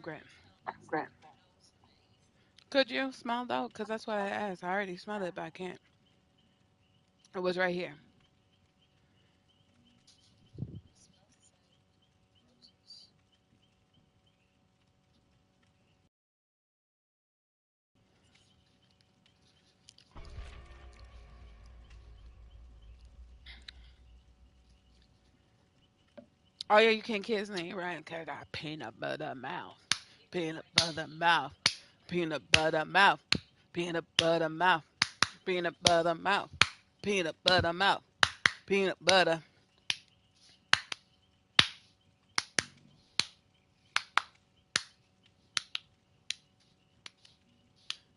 Great. Could you smell though? Because that's what I asked. I already smelled it, but I can't. It was right here. Oh yeah, you can't kiss me, right? Cause I got peanut butter mouth, peanut butter mouth, peanut butter mouth, peanut butter mouth, peanut butter mouth, peanut butter mouth, peanut butter,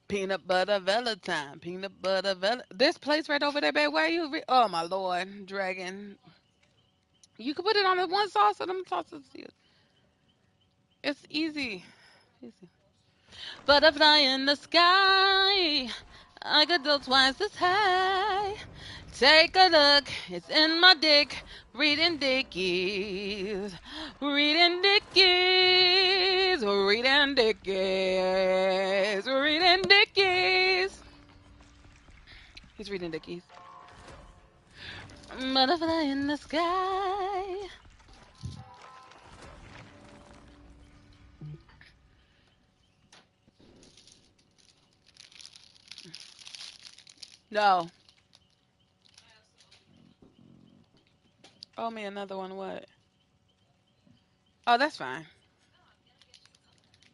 peanut butter Valentine, peanut butter This place right over there, babe. Where you? Oh my lord, dragon. You can put it on the one sauce of them sauces. It's easy. Easy. Butterfly in the sky. I could go twice as high. Take a look, it's in my dick. Reading Dickies. Reading Dickies. Reading Dickies. Reading Dickies. He's reading Dickies. Butterfly in the sky. No. Oh, me another one. What? Oh, that's fine.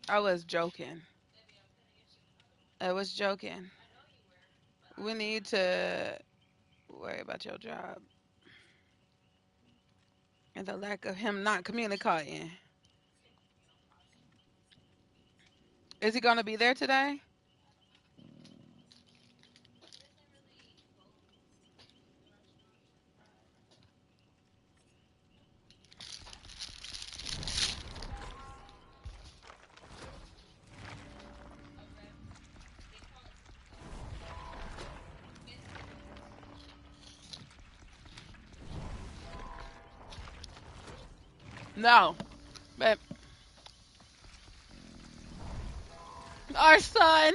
I was joking. I was joking. We need to worry about your job and the lack of him not communicating. Is he going to be there today? No. But our son.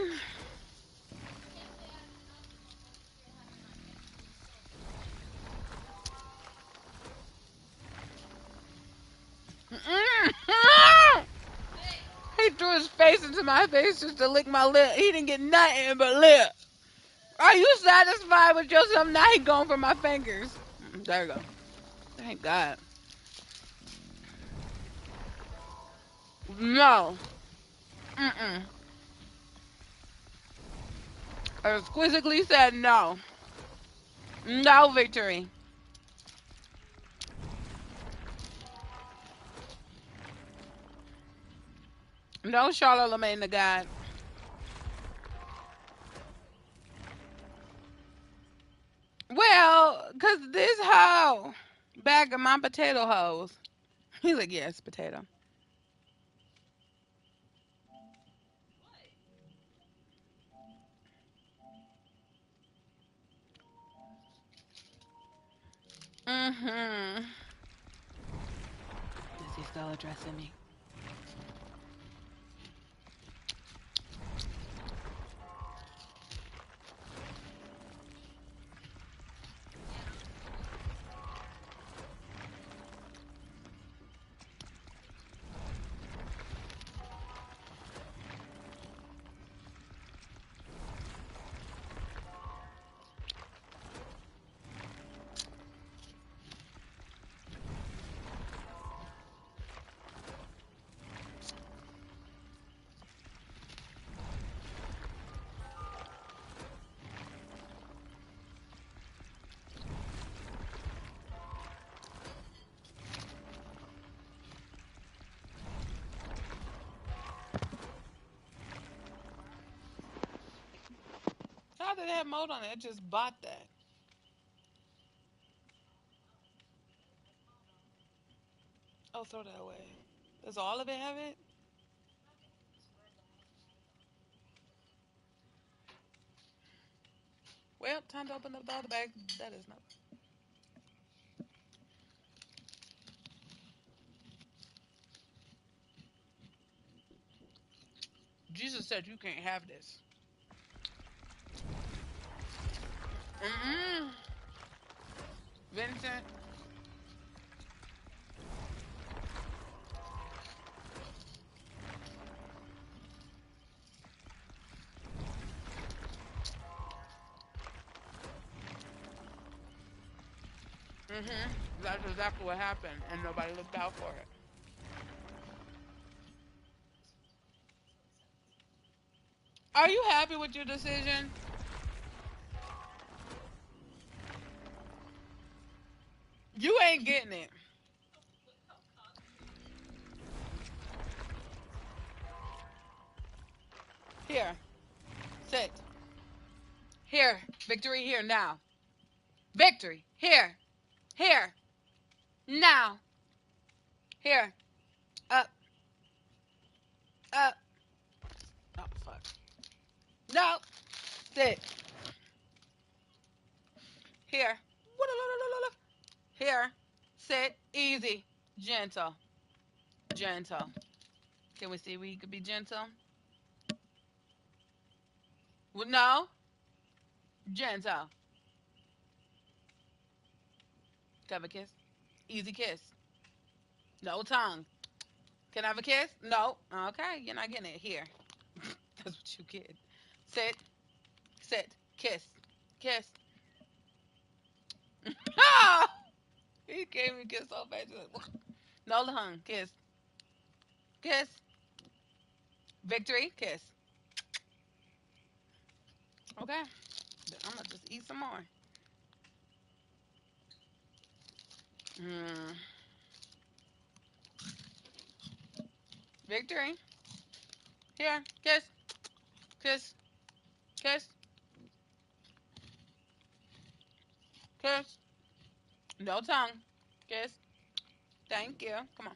He threw his face into my face just to lick my lip. He didn't get nothing but lip. Are you satisfied with yourself? Now he going for my fingers. There you go. Thank God. No. Mm-mm. I exquisitely said no. No victory. No Charlemagne the God. Well, cause this hoe bag of my potato hoes. He's like, yes, potato. Mm-hmm. Is he still addressing me? How did it have mode on it? It just bought that. Oh, throw that away. Does all of it have it? Well, time to open up the other bag. That is not. Jesus said you can't have this. Mm-mm. Vincent. Mm-hmm. That's exactly what happened, and nobody looked out for it. Are you happy with your decision? You ain't getting it. Here, sit. Here, victory here now. Victory here, here, now. Here, up, up. Oh fuck. No, sit. Here. Here, sit. Easy, gentle, gentle. Can we see where you could be gentle? Well, no, gentle. Can I have a kiss? Easy kiss. No tongue. Can I have a kiss? No. Okay, you're not getting it. Here. That's what you get. Sit, sit, kiss, kiss. Ah! He gave me a kiss so fast. No tongue. Kiss, kiss. Victory. Kiss. Okay. I'm gonna just eat some more. Mm. Victory. Here. Kiss, kiss, kiss, kiss. No tongue. Kiss. Thank you. Come on.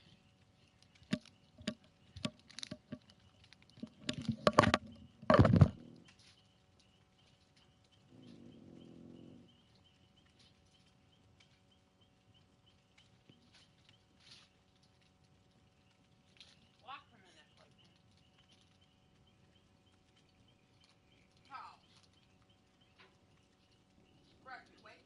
Walk from in that place. Oh, Berkeley, wait.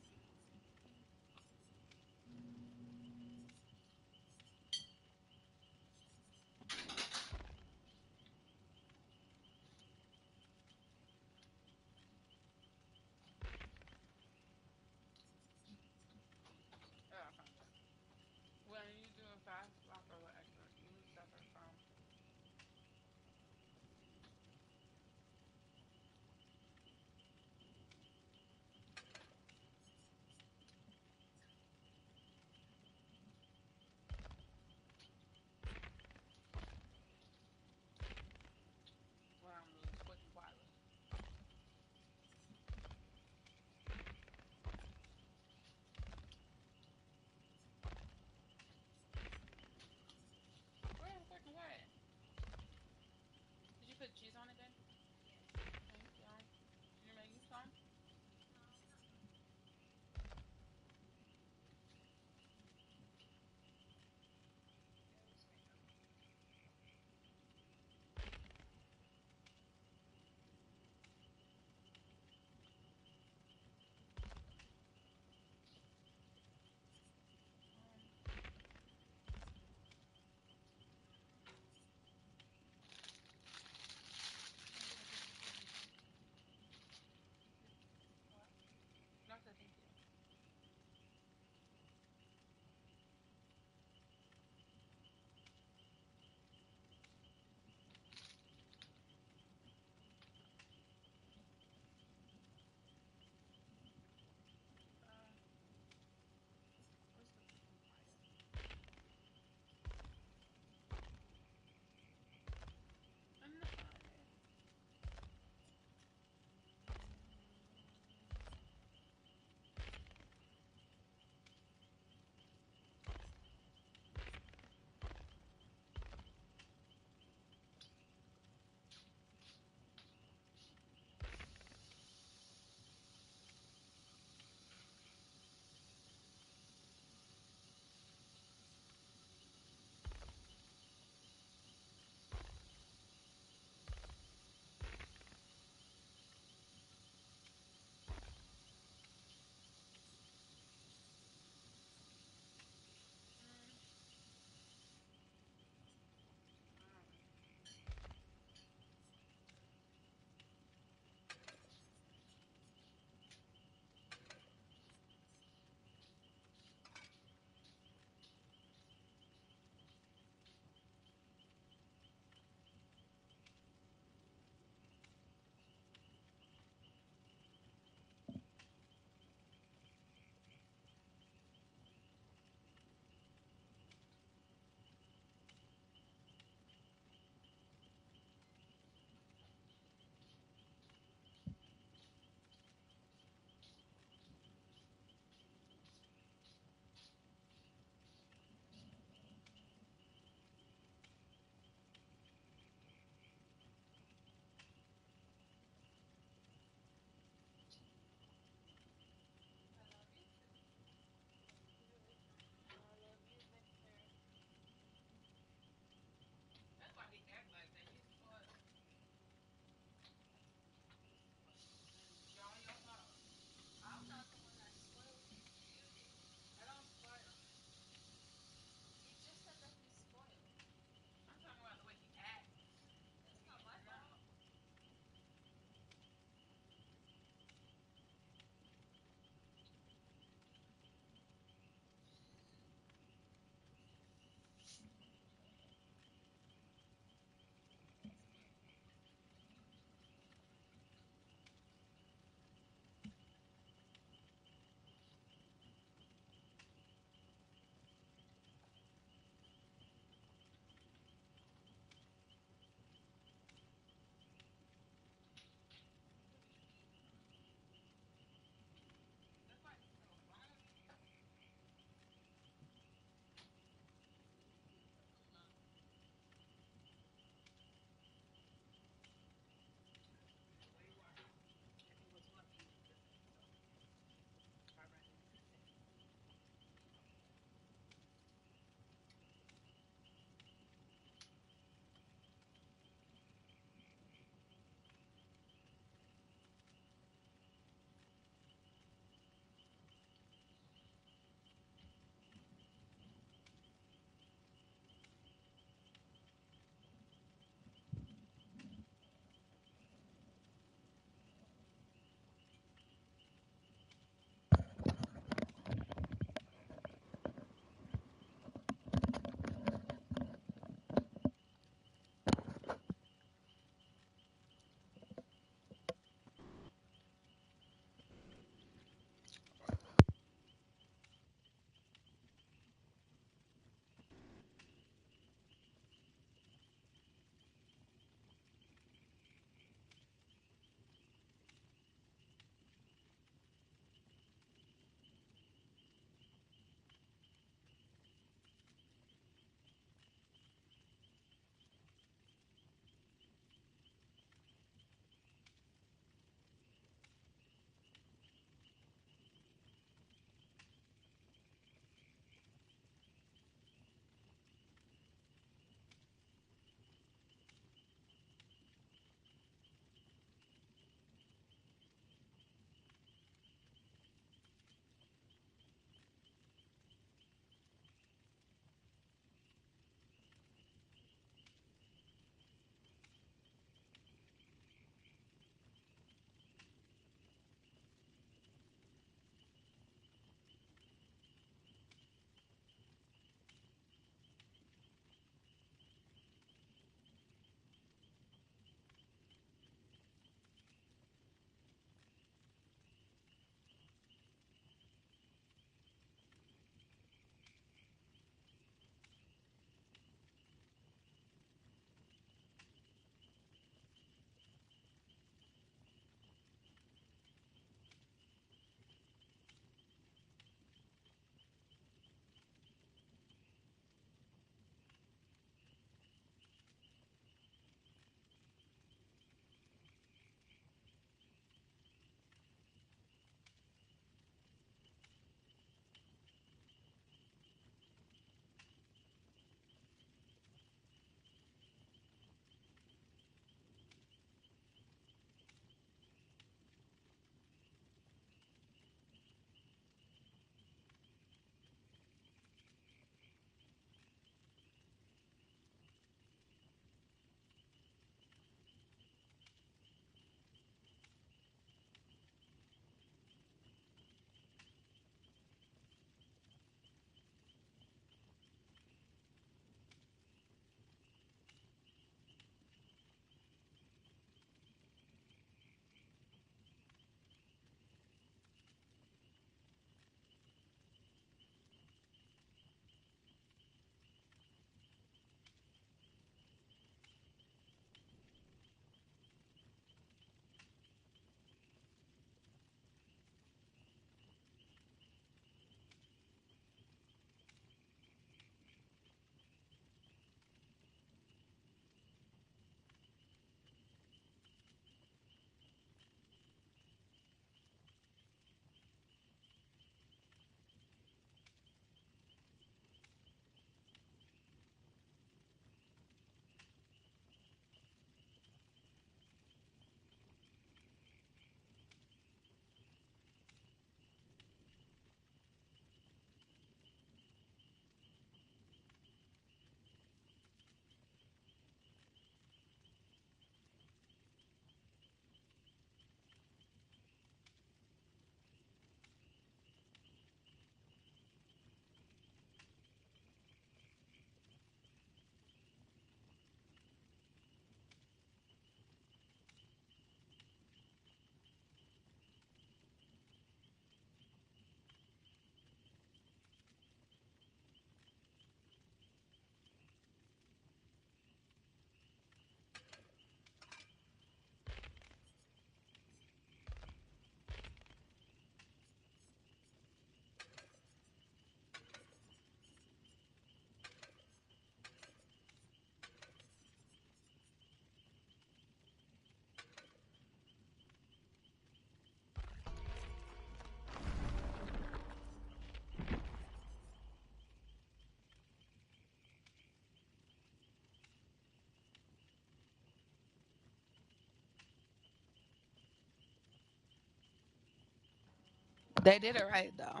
They did it right though.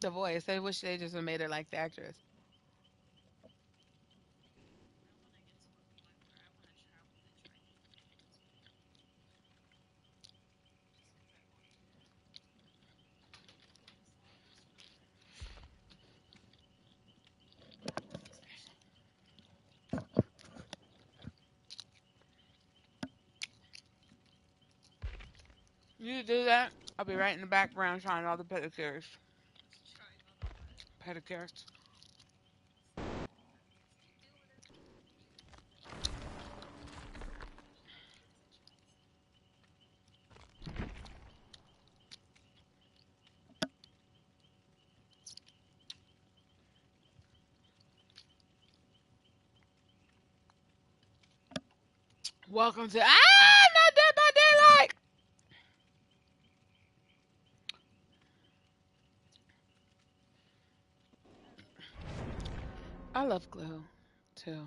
The voice. They wish they just made her like the actress. You do that. I'll be right in the background trying all the pedicures. Pedicures. Welcome to not Dead by Daylight. I love glue too.